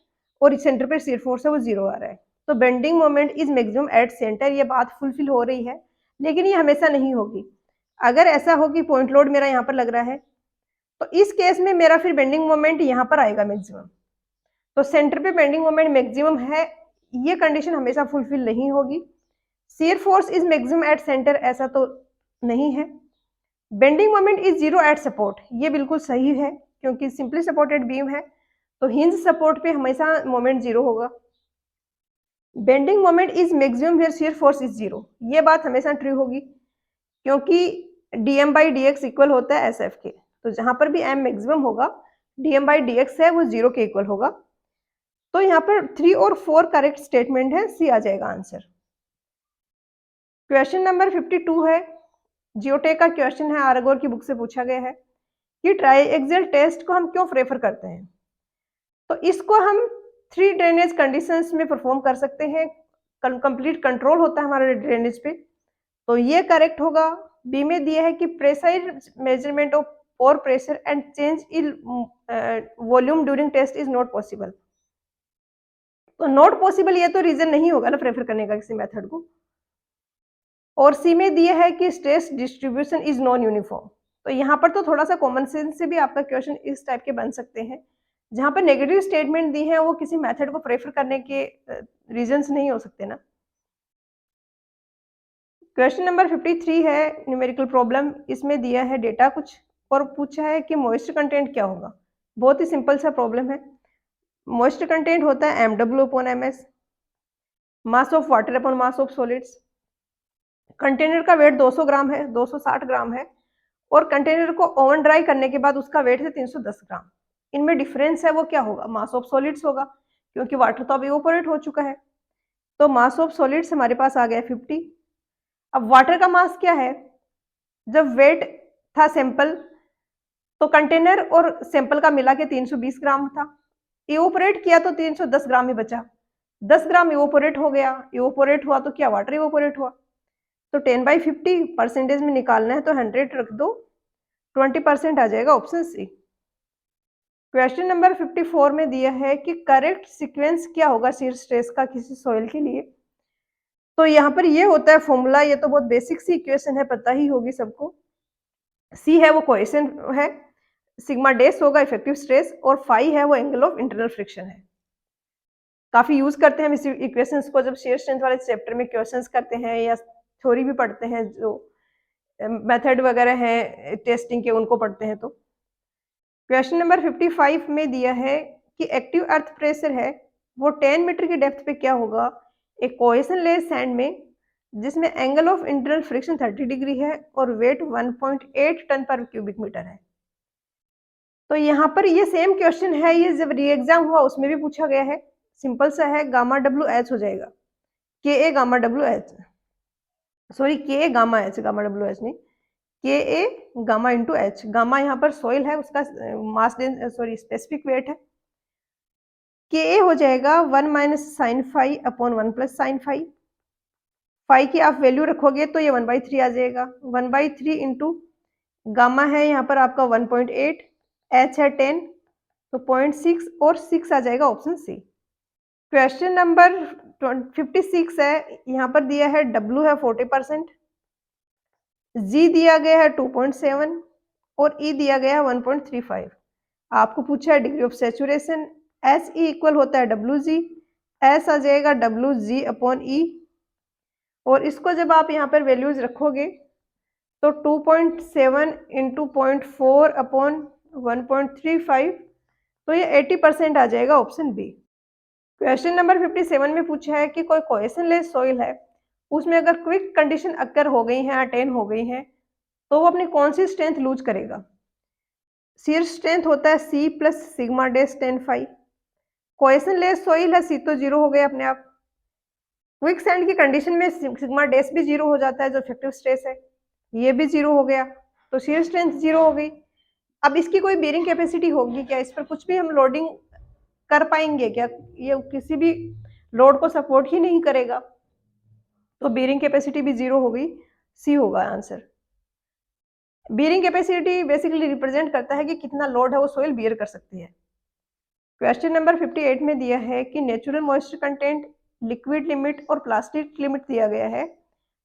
और सेंटर पे शियर फोर्स है वो 0 आ रहा है। तो bending moment is maximum at centre, ये बात फुलफिल हो रही है, लेकिन ये हमेशा नहीं होगी। अगर ऐसा हो कि पॉइंट लोड मेरा यहाँ पर लग रहा है, तो इस केस में मेरा फिर बेंडिंग मोमेंट यहाँ पर आएगा मैक्सिमम। तो सेंटर पे बेंडिंग मोमेंट मैक्सिमम है, ये कंडीशन हमेशा फुलफिल नहीं होगी। Shear force is maximum at centre, ऐसा तो नहीं है। Bending moment is 0 eight support, ये बिल्कुल सही है, क्योंकि सिंपली सपोर्टेड बीम है तो हिंज सपोर्ट पे हमेशा मोमेंट 0 होगा। Bending moment is maximum where shear force is 0, ये बात हमेशा ट्रू होगी, क्योंकि dm/dx इक्वल होता है sf के। तो जहां पर भी m मैक्सिमम होगा, dm/dx है वो 0 के इक्वल होगा। तो यहाँ पर 3 और 4 करेक्ट स्टेटमेंट है, सी आ जाएगा आंसर। क्वेश्चन नंबर 52 है, जियोटेक का क्वेश्चन है, आरगोर की बुक से पूछा गया है कि ट्राईएक्सियल टेस्ट को हम क्यों प्रेफर करते हैं। तो इसको हम 3 ड्रेनेज कंडीशंस में परफॉर्म कर सकते हैं, कंप्लीट कंट्रोल होता है हमारे ड्रेनेज पे, तो ये करेक्ट होगा। बी में दिया है कि precise measurement of pore pressure and change in volume during test is not possible. तो नॉट पॉसिबल ये तो रीजन नहीं होगा ना प्रेफर करने का किसी मेथड को। और सी में दिया है कि stress distribution is non uniform. तो यहाँ पर तो थोड़ा सा कॉमन सेंस से भी आपका क्वेश्चन इस टाइप के बन सकते हैं, जहां पर नेगेटिव स्टेटमेंट दी है वो किसी मेथड को प्रेफर करने के रीजंस नहीं हो सकते ना। क्वेश्चन नंबर 53 है, न्यूमेरिकल प्रॉब्लम, इसमें दिया है डेटा कुछ और पूछा है कि मॉइस्चर कंटेंट क्या होगा। बहुत ही सिंपल सा प्रॉब्लम है। मॉइस्चर कंटेंट होता है mw/ms, mass of water upon mass of solids. Container का वेट 200 ग्राम है, 260 ग्राम है, और कंटेनर को ओवन ड्राई करने के बाद उसका वेट है 310 ग्राम। इनमें डिफरेंस है वो क्या होगा, मास ऑफ सॉलिड्स होगा, क्योंकि वाटर तो अब इवोपोरेट हो चुका है। तो मास ऑफ सॉलिड्स हमारे पास आ गया 50। अब वाटर का मास क्या है, जब वेट था सैंपल तो कंटेनर और सैंपल का मिला के 320 ग्राम था, इवोपोरेट किया तो 310 ग्राम ही बचा, 10 ग्राम इवोपोरेट हो गया। इवोपोरेट हुआ तो क्या वाटर इवोपोरेट हुआ। तो 10/50 परसेंटेज में निकालना है तो 100 रख दो, 20% आ जाएगा, ऑप्शन सी। क्वेश्चन नंबर 54 में दिया है कि करेक्ट सीक्वेंस क्या होगा शियर स्ट्रेस का किसी सॉइल के लिए। तो यहाँ पर ये होता है फॉर्मूला, ये तो बहुत बेसिक सी इक्वेशन है, पता ही होगी सबको। सी है वो कोएफिशिएंट है, सिग्मा डेस होगा इफेक्टिव स्ट्रेस, और फाई है वो एंगल ऑफ इंटरनल फ्रिक्शन है। काफी यूज करते हैं हम इस इक्वेशंस को जब शेयर स्ट्रेंथ वाले चैप्टर में क्वेश्चंस करते हैं या थ्योरी भी पढ़ते हैं, जो मेथड वगैरह है टेस्टिंग के उनको पढ़ते हैं। तो क्वेश्चन नंबर 55 में दिया है कि एक्टिव अर्थ प्रेशर है वो 10 मीटर की डेप्थ पे क्या होगा एक कोहेशन लेस सैंड में, जिसमें angle of internal friction 30 degree है और वेट 1.8 टन पर क्यूबिक मीटर है। तो यहाँ पर ये सेम क्वेश्चन है, ये जब री एग्जाम हुआ उसमें भी पूछा गया है, सिंपल सा है, गामा डब्ल्यू एच हो जाएगा, K A gamma W H, sorry K A gamma H, gamma W H नहीं, K A gamma into H. Gamma यहाँ पर सॉइल है, उसका मास सॉरी स्पेसिफिक वेट है। के ए हो जाएगा 1 - sin φ/1 + sin φ। फाई की आप वैल्यू रखोगे तो ये 1/3 आ जाएगा। 1/3 इंटू गामा है यहाँ पर आपका 1.8, एच है 10, तो 0.6 और 6 आ जाएगा ऑप्शन सी। क्वेश्चन नंबर 56 है, यहाँ पर दिया है डब्ल्यू है 40%, जी दिया गया है 2.7 और ई दिया गया है 1.35। आपको पूछा है degree of saturation, S E equal होता है डब्ल्यू जी, एस आ जाएगा डब्ल्यू जी अपॉन ई, और इसको जब आप यहाँ पर वैल्यूज रखोगे तो 2.7 इंटू 0.4 अपॉन 1.35, तो ये 80% आ जाएगा ऑप्शन बी। क्वेश्चन नंबर 57 में पूछा है कि कोई कोहेशनलेस सॉइल है, उसमें अगर क्विक कंडीशन अक्कर हो गई है, अटेन हो गई है, तो वो अपनी कौन सी स्ट्रेंथ लूज करेगा। शियर स्ट्रेंथ होता है सी प्लस सिग्मा डेस 10 फाई। कोहेशनलेस सॉइल है, सी तो जीरो हो गया अपने आप। क्विक सैंड की कंडीशन में सिग्मा डेस भी जीरो हो जाता है, जो इफेक्टिव स्ट्रेस है, ये भी जीरो हो गया, तो शियर स्ट्रेंथ जीरो हो गई। अब इसकी कोई बेरिंग कैपेसिटी होगी क्या, इस पर कुछ भी हम लोडिंग कर पाएंगे क्या, ये किसी भी लोड को सपोर्ट ही नहीं करेगा, तो बेरिंग कैपेसिटी भी जीरो हो गई, सी होगा answer. Bearing capacity basically represent करता है कि कितना लोड है वो सोइल बियर कर सकती है। क्वेश्चन नंबर 58 में दिया है कि natural moisture content, liquid limit और प्लास्टिक लिमिट दिया गया है,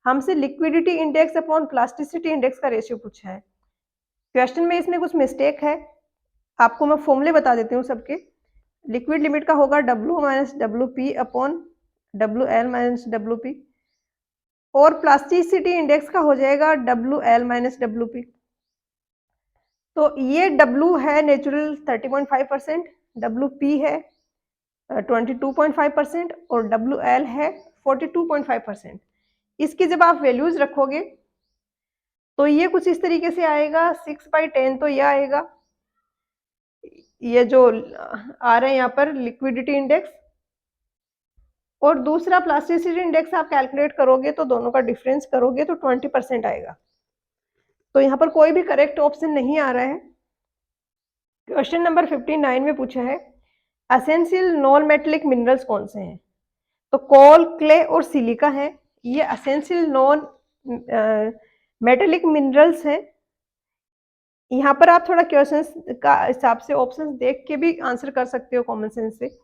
हमसे liquidity index upon plasticity index का रेशियो पूछा है। क्वेश्चन में इसमें कुछ मिस्टेक है, आपको मैं फॉर्मूले बता देती हूँ सबके। लिक्विड लिमिट का होगा W minus W P upon W L minus W P, और प्लास्टिसिटी इंडेक्स का हो जाएगा W L minus W P. तो ये डब्ल्यू है नेचुरल 30.5%, डब्ल्यू पी है 22.5% और डब्ल्यू एल है 42.5%। इसकी जब आप वैल्यूज रखोगे तो ये कुछ इस तरीके से आएगा, 6/10 तो ये आएगा, ये जो आ रहे हैं यहाँ पर लिक्विडिटी इंडेक्स, और दूसरा प्लास्टिसिटी इंडेक्स आप कैलकुलेट करोगे तो दोनों का डिफरेंस करोगे तो 20% आएगा। तो यहाँ पर कोई भी करेक्ट ऑप्शन नहीं आ रहा है। क्वेश्चन नंबर 59 में पूछा है एसेंशियल नॉन मेटेलिक मिनरल्स कौन से हैं, तो कोल, क्ले और सिलिका है, ये एसेंशियल नॉन मेटेलिक मिनरल्स हैं। यहाँ पर आप थोड़ा क्वेश्चंस का हिसाब से ऑप्शंस देख के भी आंसर कर सकते हो कॉमन सेंस से।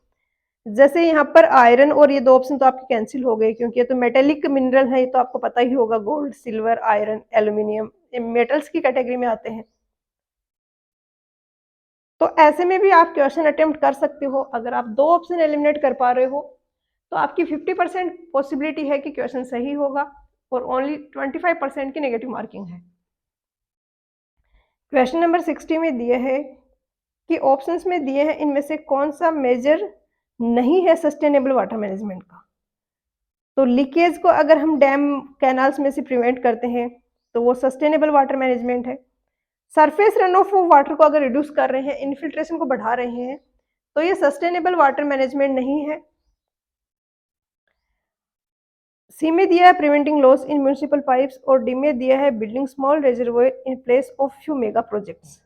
जैसे यहाँ पर आयरन और ये दो ऑप्शन तो आपके कैंसिल हो गए, क्योंकि ये तो मेटेलिक मिनरल है, ये तो आपको पता ही होगा, गोल्ड, सिल्वर, आयरन, एल्यूमिनियम, ये मेटल्स की कैटेगरी में आते हैं। तो ऐसे में भी आप क्वेश्चन अटेम्प्ट कर सकते हो। अगर आप दो ऑप्शन एलिमिनेट कर पा रहे हो तो आपकी 50% पॉसिबिलिटी है कि क्वेश्चन सही होगा और ओनली 25% की नेगेटिव मार्किंग है। क्वेश्चन नंबर 60 में दिया है कि ऑप्शंस में दिए हैं इनमें से कौन सा मेजर नहीं है सस्टेनेबल वाटर मैनेजमेंट का। तो लीकेज को अगर हम डैम कैनाल्स में से प्रिवेंट करते हैं तो वो सस्टेनेबल वाटर मैनेजमेंट है। सरफेस रन ऑफ वाटर को अगर रिड्यूस कर रहे हैं, इन्फिल्ट्रेशन को बढ़ा रहे हैं, तो ये सस्टेनेबल वाटर मैनेजमेंट नहीं है। सी में दिया है preventing loss in municipal pipes, और डी में दिया है building small reservoir in place of few mega projects.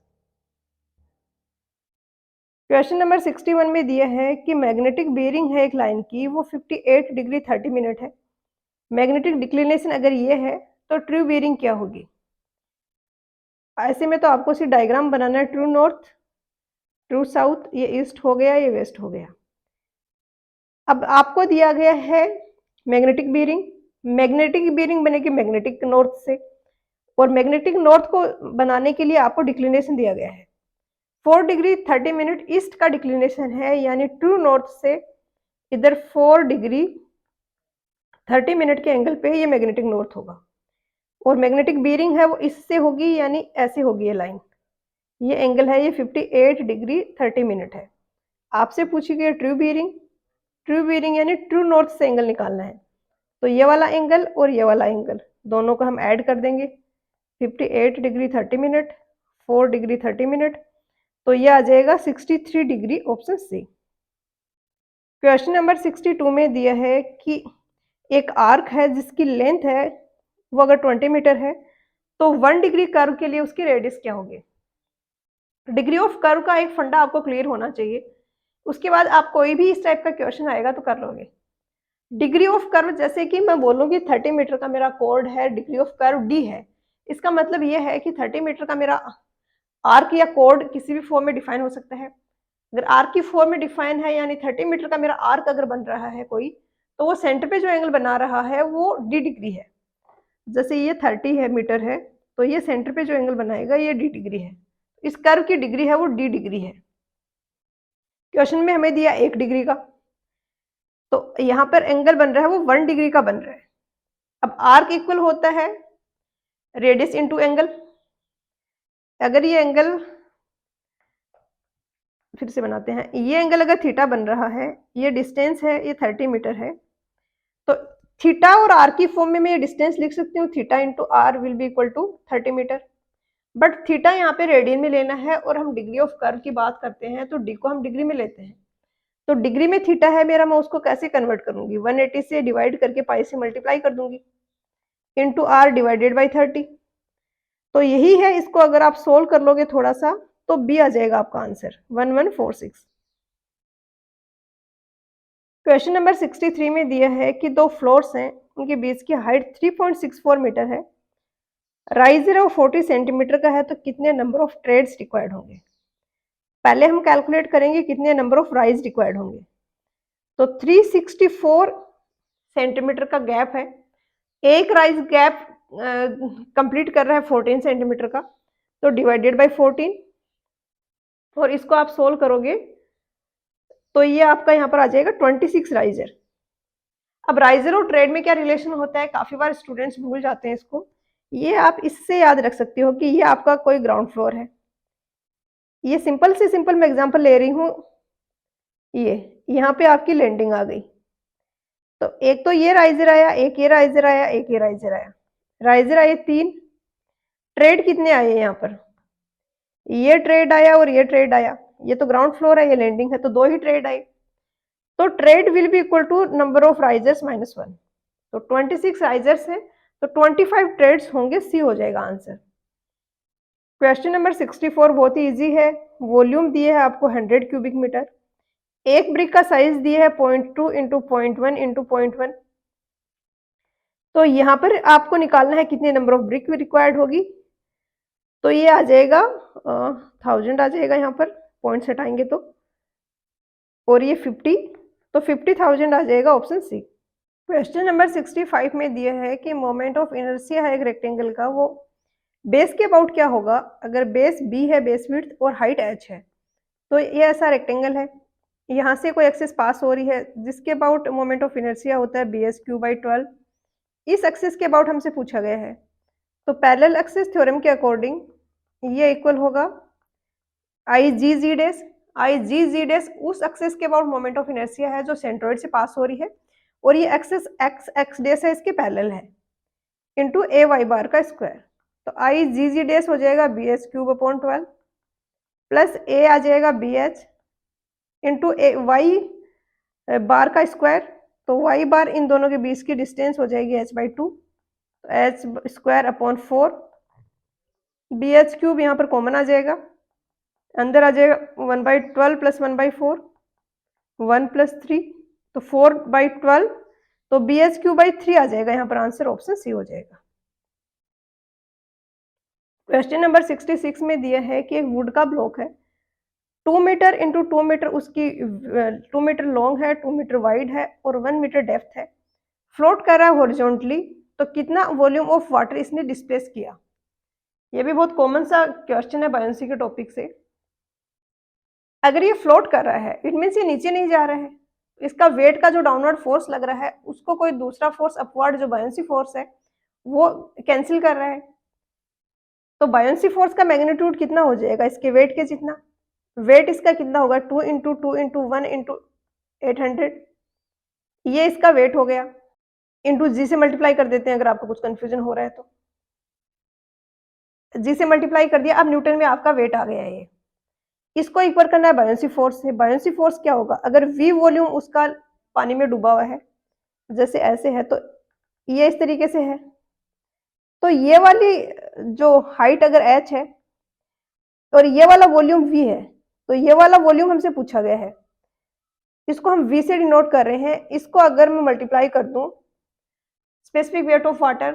Question number 61 में दिया है कि मैग्नेटिक बेयरिंग है एक लाइन की, वो 58 डिग्री 30 मिनट है, मैग्नेटिक डिक्लिनेशन अगर ये है तो ट्रू बेयरिंग क्या होगी। ऐसे में तो आपको सिर्फ डायग्राम बनाना है, ट्रू नॉर्थ, ट्रू साउथ, ये ईस्ट हो गया, ये वेस्ट हो गया। अब आपको दिया गया है मैग्नेटिक बेयरिंग, मैग्नेटिक बेयरिंग बनेगी मैग्नेटिक नॉर्थ से, और मैग्नेटिक नॉर्थ को बनाने के लिए आपको डिक्लिनेशन दिया गया है 4 डिग्री 30 मिनट ईस्ट का डिक्लिनेशन है, यानी ट्रू नॉर्थ से इधर 4 डिग्री 30 मिनट के एंगल पे ये मैग्नेटिक नॉर्थ होगा, और मैग्नेटिक बेयरिंग है वो इससे होगी, यानी ऐसे होगी ये लाइन, ये एंगल है, ये 58 डिग्री 30 मिनट है। आपसे पूछी गई ट्रू बेयरिंग, ट्रू बेयरिंग यानी ट्रू नॉर्थ से एंगल निकालना है, तो ये वाला एंगल और ये वाला एंगल दोनों को हम ऐड कर देंगे, 58 डिग्री 30 मिनट 4 डिग्री 30 मिनट, तो ये आ जाएगा 63 degree, option C. Question number 62 में दिया है कि एक आर्क है जिसकी लेंथ है वो अगर 20 मीटर है, तो 1 डिग्री कर्व के लिए उसकी रेडियस क्या होगी। डिग्री ऑफ कर्व का एक फंडा आपको क्लियर होना चाहिए, उसके बाद आप कोई भी इस टाइप का क्वेश्चन आएगा तो कर लोगे। डिग्री ऑफ कर्व, जैसे कि मैं बोलूँगी 30 मीटर का मेरा कोड है, डिग्री ऑफ कर्व डी है, इसका मतलब ये है कि 30 मीटर का मेरा आर्क या कोड किसी भी फॉर्म में डिफाइन हो सकता है। अगर आर्क की फॉर्म में डिफाइन है, यानी 30 मीटर का मेरा आर्क अगर बन रहा है कोई, तो वो सेंटर पे जो एंगल बना रहा है वो डी डिग्री है। जैसे ये 30 है मीटर है, तो ये सेंटर पे जो एंगल बनाएगा ये डी डिग्री है। इस कर्व की डिग्री है वो डी डिग्री है। क्वेश्चन में हमें दिया 1 डिग्री का, तो यहाँ पर एंगल बन रहा है वो 1 डिग्री का बन रहा है। अब आर्क इक्वल होता है रेडियस इंटू एंगल। अगर ये एंगल, फिर से बनाते हैं, ये एंगल अगर थीटा बन रहा है, ये डिस्टेंस है, ये 30 मीटर है, तो थीटा और आर की फॉर्म में मैं ये डिस्टेंस लिख सकती हूँ, theta into R will be equal to 30 metre. But theta यहाँ पे रेडियन में लेना है और हम डिग्री ऑफ कर्व की बात करते हैं तो डी को हम डिग्री में लेते हैं। तो डिग्री में थीटा है मेरा, मैं उसको कैसे कन्वर्ट करूंगी, 180 से डिवाइड करके पाई से मल्टीप्लाई कर दूंगी, इंटू आर डिवाइडेड बाई 30। तो यही है, इसको अगर आप सोल्व कर लोगे थोड़ा सा तो बी आ जाएगा आपका आंसर 1146। क्वेश्चन नंबर 63 में दिया है कि दो फ्लोर्स हैं, उनके बीच की हाइट 3.64 मीटर है, राइजर और 40 सेंटीमीटर का है, तो कितने नंबर ऑफ ट्रेड्स रिक्वायर्ड होंगे। पहले हम कैलकुलेट करेंगे कितने नंबर ऑफ राइज रिक्वायर्ड होंगे। तो 364 सेंटीमीटर का गैप है, एक राइज गैप कंप्लीट कर रहा है 14 सेंटीमीटर का, तो डिवाइडेड बाय 14, और इसको आप सोल्व करोगे तो ये आपका यहाँ पर आ जाएगा 26 राइजर। अब राइजर और ट्रेड में क्या रिलेशन होता है, काफी बार स्टूडेंट्स भूल जाते हैं इसको। ये आप इससे याद रख सकते हो कि ये आपका कोई ग्राउंड फ्लोर है। ये सिंपल से सिंपल मैं एग्जांपल ले रही हूँ, ये यहाँ पे आपकी लैंडिंग आ गई, तो एक तो ये राइजर आया, एक ये राइजर आया, एक ये राइजर आया, राइजर आए 3, ट्रेड कितने आए यहाँ पर, ये ट्रेड आया और ये ट्रेड आया, ये तो ग्राउंड फ्लोर है, ये लैंडिंग है, तो 2 ही ट्रेड आए। तो tread will be equal to number of risers minus 1। तो 26 राइजर्स है, तो 25 ट्रेड्स होंगे, सी हो जाएगा आंसर। क्वेश्चन नंबर 64 बहुत ही इजी है। वॉल्यूम दिए है आपको 100 क्यूबिक मीटर, एक ब्रिक का साइज दिया है 0.2 इंटू 0.1 इंटू 0.1। तो यहाँ पर आपको निकालना है कितने नंबर ऑफ ब्रिक रिक्वायर्ड होगी, तो ये आ जाएगा 1000 आ जाएगा यहाँ पर, पॉइंट्स हटाएंगे तो, और ये 50, तो 50,000 आ जाएगा ऑप्शन सी। क्वेश्चन नंबर 65 में दिया है कि मोमेंट ऑफ इनर्शिया है एक रेक्टेंगल का, वो बेस के अबाउट क्या होगा। अगर बेस बी है, बेस विड्थ और हाइट एच है, तो ये ऐसा रेक्टेंगल है, यहाँ से कोई एक्सिस पास हो रही है जिसके अबाउट मोमेंट ऑफ इनर्शिया होता है बी एस क्यू बाई 12। इस एक्सिस के अबाउट हमसे पूछा गया है, तो पैरेलल एक्सिस थ्योरम के अकॉर्डिंग ये इक्वल होगा आई जी जी डैश। आई जी जी डैश उस एक्सिस के अबाउट मोमेंट ऑफ इनर्शिया है जो सेंट्रोइड से पास हो रही है, और ये एक्सिस एक्स एक्स डैश है, इसके पैरेलल है, इंटू ए वाई बार का स्क्वायर। तो आई जी जी डैश हो जाएगा B H cube upon 12 plus A आ जाएगा B H into A Y bar का स्क्वायर। तो वाई बार इन दोनों के बीच की डिस्टेंस हो जाएगी एच बाई 2, तो H square upon 4, B H cube यहाँ पर कॉमन आ जाएगा, अंदर आ जाएगा 1/12 प्लस 1/4, 1 प्लस 3, तो 4/12, तो बी एच क्यू बाई 3 आ जाएगा यहाँ पर आंसर, ऑप्शन सी हो जाएगा। क्वेश्चन नंबर 66 में दिया है कि एक वुड का ब्लॉक है, 2 मीटर इंटू 2 मीटर उसकी 2 मीटर लॉन्ग है, 2 मीटर वाइड है और 1 मीटर डेप्थ है, फ्लोट कर रहा है हॉरिजॉन्टली, तो कितना वॉल्यूम ऑफ वाटर इसने डिस्प्लेस किया। ये भी बहुत कॉमन सा क्वेश्चन है बायोलॉजी के टॉपिक से। अगर ये फ्लोट कर रहा है इट मीन्स ये नीचे नहीं जा रहा है, इसका वेट का जो डाउनवर्ड फोर्स लग रहा है उसको कोई दूसरा फोर्स अपवर्ड जो बायोंसी फोर्स है वो कैंसिल कर रहा है, तो बायोंसी फोर्स का मैग्नीट्यूड कितना हो जाएगा इसके वेट के जितना। वेट इसका कितना होगा 2 इंटू 2 इंटू 1 इंटू 800, ये इसका वेट हो गया, इंटू जी से मल्टीप्लाई कर देते हैं अगर आपको कुछ कंफ्यूजन हो रहा है तो, जी से मल्टीप्लाई कर दिया, अब न्यूटन में आपका वेट आ गया है। ये इसको इक्वल करना है बायोंसी फोर्स से। बायोंसी फोर्स क्या होगा, अगर v वॉल्यूम उसका पानी में डूबा हुआ है जैसे ऐसे है, तो ये इस तरीके से है, तो ये वाली जो हाइट अगर h है और ये वाला वॉल्यूम v है, तो ये वाला वॉल्यूम हमसे पूछा गया है, इसको हम V से डिनोट कर रहे हैं। इसको अगर मैं मल्टीप्लाई कर दूं स्पेसिफिक वेट ऑफ वाटर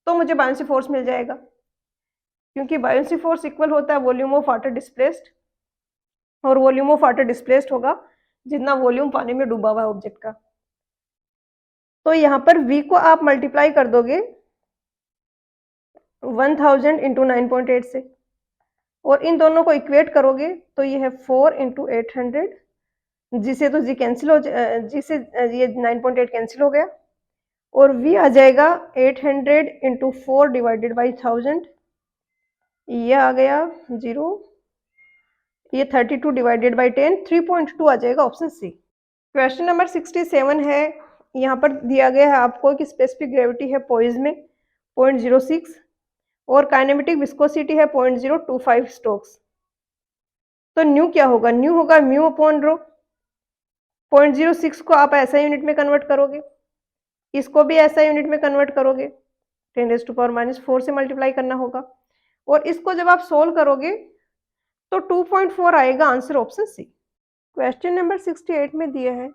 तो मुझे बायोंसी फोर्स मिल जाएगा, क्योंकि बायोंसी फोर्स इक्वल होता है वॉल्यूम ऑफ वाटर डिस्प्लेस्ड, और वॉल्यूम ऑफ वाटर डिस्प्लेस्ड होगा जितना वॉल्यूम पानी में डूबा हुआ है ऑब्जेक्ट का। तो यहाँ पर V को आप मल्टीप्लाई कर दोगे 1000 इंटू 9.8 से, और इन दोनों को इक्वेट करोगे तो ये है 4 इंटू 800, जिसे तो जी कैंसिल हो जिसे ये 9.8 कैंसिल हो गया, और V आ जाएगा 800 इंटू 4 डिवाइडेड बाई 1000, ये आ गया 0, ये 32 डिवाइडेड बाई 10, 3.2 आ जाएगा ऑप्शन सी। क्वेश्चन नंबर 67 है। यहाँ पर दिया गया है आपको कि स्पेसिफिक ग्रेविटी है पॉइज में 0.06 और काइनेमेटिक विस्कोसिटी है 0.025 स्टोक्स। तो न्यू क्या होगा? न्यू होगा म्यू अपॉन रो। 0.06 को आप ऐसा यूनिट में कन्वर्ट करोगे, इसको भी ऐसा यूनिट में कन्वर्ट करोगे, 10⁻⁻4 से मल्टीप्लाई करना होगा, और इसको जब आप सोल्व करोगे तो 2.4 आएगा answer option C. Question number 68 में दिया है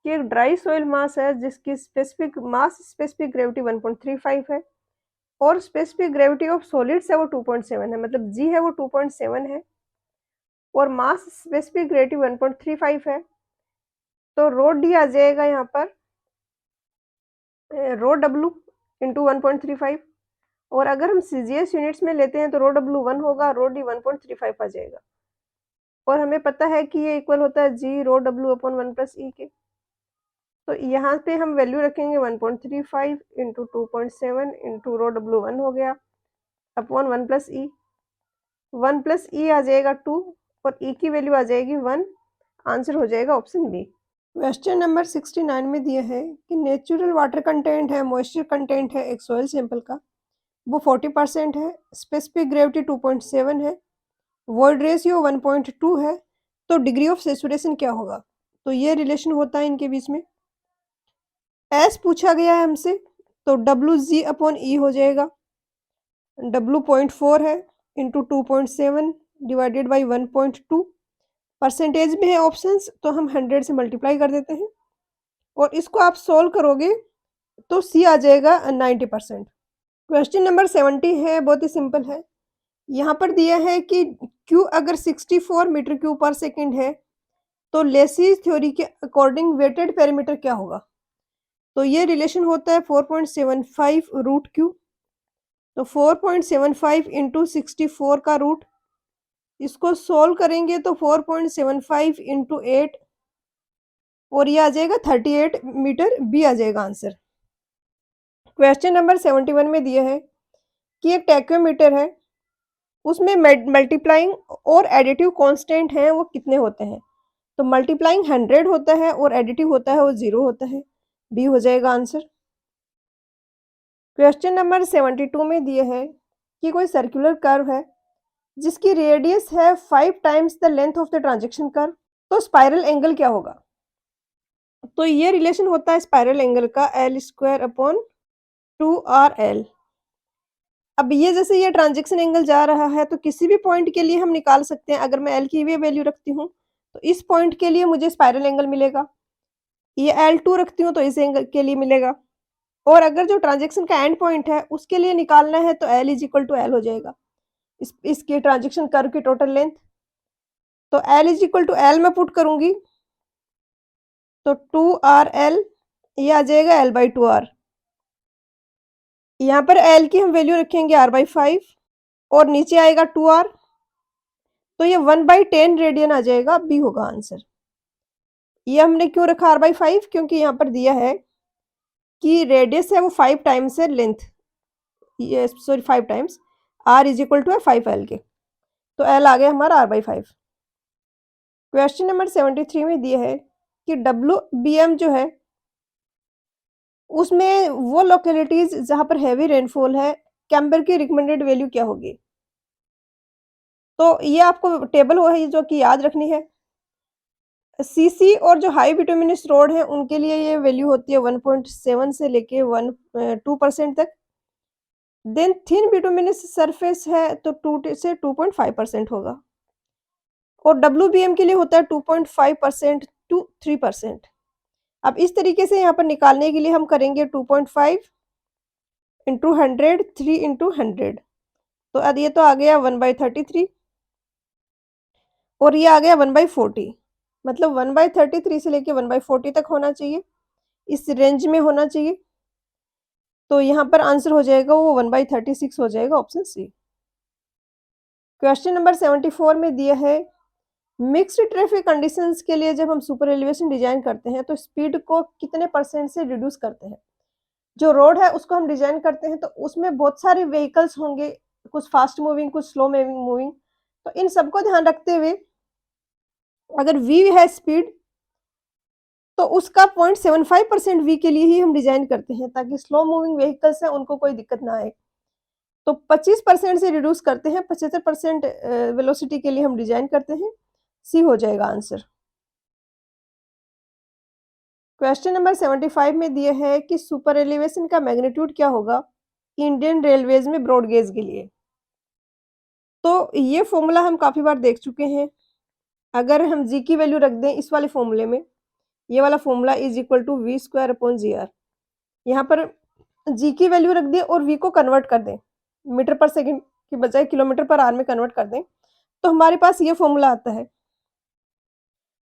कि एक ड्राई सॉइल मास है जिसकी स्पेसिफिक ग्रेविटी 1.35 है और स्पेसिफिक ग्रेविटी ऑफ सॉलिड्स है वो 2.7 है, मतलब जी है वो 2.7 है और मास स्पेसिफिक ग्रेविटी 1.35 है। तो रो डी आ जाएगा यहाँ पर रो डब्ल्यू इंटू 1.35, और अगर हम सीजीएस यूनिट्स में लेते हैं तो रो डब्ल्यू 1 होगा, रो डी 1.35 आ जाएगा, और हमें पता है कि ये इक्वल होता है जी रो डब्ल्यू अपॉन 1 प्लस ई के। तो यहाँ पे हम वैल्यू रखेंगे 1.35 इंटू 2.7 इंटू रो डब्ल्यू 1 हो गया अपॉन 1 प्लस ई, 1 प्लस ई आ जाएगा 2 और ई की वैल्यू आ जाएगी 1, आंसर हो जाएगा ऑप्शन बी। क्वेश्चन नंबर 69 में दिया है कि नेचुरल वाटर कंटेंट है, मॉइस्चर कंटेंट है एक सॉइल सैंपल का, वो 40% है, स्पेसिफिक ग्रेविटी 2.7 है, वॉइड रेशियो 1.2 है, तो डिग्री ऑफ सैचुरेशन क्या होगा? तो ये रिलेशन होता है इनके बीच में। एस पूछा गया है हमसे, तो डब्ल्यू जी अपॉन ई हो जाएगा, डब्ल्यू 0.4 है इंटू 2.7 डिवाइडेड बाई 1.2, परसेंटेज में है ऑप्शंस तो हम 100 से मल्टीप्लाई कर देते हैं, और इसको आप सोल्व करोगे तो सी आ जाएगा 90%। क्वेश्चन नंबर 70 है, बहुत ही सिंपल है। यहाँ पर दिया है कि Q अगर 64 मीटर क्यूब पर सेकंड है तो लेसिस थ्योरी के अकॉर्डिंग वेटेड पेरीमीटर क्या होगा? तो ये रिलेशन होता है 4.75 रूट क्यू, तो 4.75 इंटू 64 का रूट, इसको सोल्व करेंगे तो 4.75 इंटू 8 और ये आ जाएगा 38 मीटर, बी आ जाएगा आंसर। क्वेश्चन नंबर 71 में दिया है कि एक टैक्योमीटर है, उसमें मल्टीप्लाइंग और एडिटिव कांस्टेंट हैं वो कितने होते हैं? तो मल्टीप्लाइंग 100 होता है और एडिटिव होता है वो 0 होता है, बी हो जाएगा आंसर। क्वेश्चन नंबर 72 में दिया है कि कोई सर्कुलर कर्व है जिसकी रेडियस है 5 times the length of the transaction curve, तो स्पाइरल एंगल क्या होगा? तो ये रिलेशन होता है स्पाइरल एंगल का एल स्क्वायर अपॉन 2RL। अब ये जैसे ये ट्रांजैक्शन एंगल जा रहा है तो किसी भी पॉइंट के लिए हम निकाल सकते हैं। अगर मैं एल की भी वैल्यू रखती हूँ तो इस पॉइंट के लिए मुझे स्पाइरल एंगल मिलेगा, ये L2 रखती हूँ तो इस एंगल के लिए मिलेगा, और अगर जो ट्रांजैक्शन का एंड पॉइंट है उसके लिए निकालना है तो L is equal to L हो जाएगा, इसके ट्रांजैक्शन कर्व की टोटल लेंथ। तो L is equal to L मैं पुट करूंगी तो 2RL, ये आ जाएगा L/2R। यहाँ पर L की हम वैल्यू रखेंगे R/5 और नीचे आएगा 2R, तो ये 1/10 रेडियन आ जाएगा, बी होगा आंसर। ये हमने क्यों रखा R/5? क्योंकि यहाँ पर दिया है कि रेडियस है वो 5 टाइम्स है लेंथ, ये sorry 5 times, R is equal to है 5L के, तो L आ गया हमारा R/5। क्वेश्चन नंबर 73 में दिया है कि WBM जो है उसमें वो लोकेलिटीज जहां पर हैवी रेनफॉल है, कैम्बर की रिकमेंडेड वैल्यू क्या होगी? तो ये आपको टेबल है जो कि याद रखनी है। सीसी और जो हाई बिटुमिनस रोड है उनके लिए ये वैल्यू होती है 1.7 से लेके 2% तक। देन थिन बिटुमिनस सरफेस है तो 2 से 2.5% होगा, और WBM के लिए होता है 2.5% टू 3%। अब इस तरीके से यहाँ पर निकालने के लिए हम करेंगे 2.5 इंटू 100, 3 इंटू 100, तो अब ये तो आ गया 1/33 और ये आ गया 1/40, मतलब 1/33 से लेके 1/40 तक होना चाहिए, इस रेंज में होना चाहिए। तो यहाँ पर आंसर हो जाएगा वो 1/36 हो जाएगा, ऑप्शन सी। क्वेश्चन नंबर 74 में दिया है मिक्स्ड ट्रैफिक कंडीशंस के लिए जब हम सुपर एलिवेशन डिजाइन करते हैं तो स्पीड को कितने परसेंट से रिड्यूस करते हैं। जो रोड है उसको हम डिजाइन करते हैं तो उसमें बहुत सारे व्हीकल्स होंगे, कुछ फास्ट मूविंग, कुछ स्लो मूविंग, तो इन सबको ध्यान रखते हुए अगर वी है स्पीड तो उसका 0.75% वी के लिए ही हम डिजाइन करते हैं ताकि स्लो मूविंग व्हीकल्स है उनको कोई दिक्कत ना आए। तो 25% से रिड्यूस करते हैं, 75% वेलोसिटी के लिए हम डिजाइन करते हैं, सी हो जाएगा आंसर। क्वेश्चन नंबर 75 में दिया है कि सुपर एलिवेशन का मैग्नीट्यूड क्या होगा इंडियन रेलवेज में ब्रॉड गेज के लिए। तो ये फॉर्मूला हम काफी बार देख चुके हैं। अगर हम जी की वैल्यू रख दें इस वाले फॉर्मूले में, ये वाला formula is equal to V square upon G R, यहाँ पर जी की वैल्यू रख दें और वी को कन्वर्ट कर दें, मीटर पर सेकंड की बजाय किलोमीटर पर आवर में कन्वर्ट कर दें, तो हमारे पास ये फॉर्मूला आता है।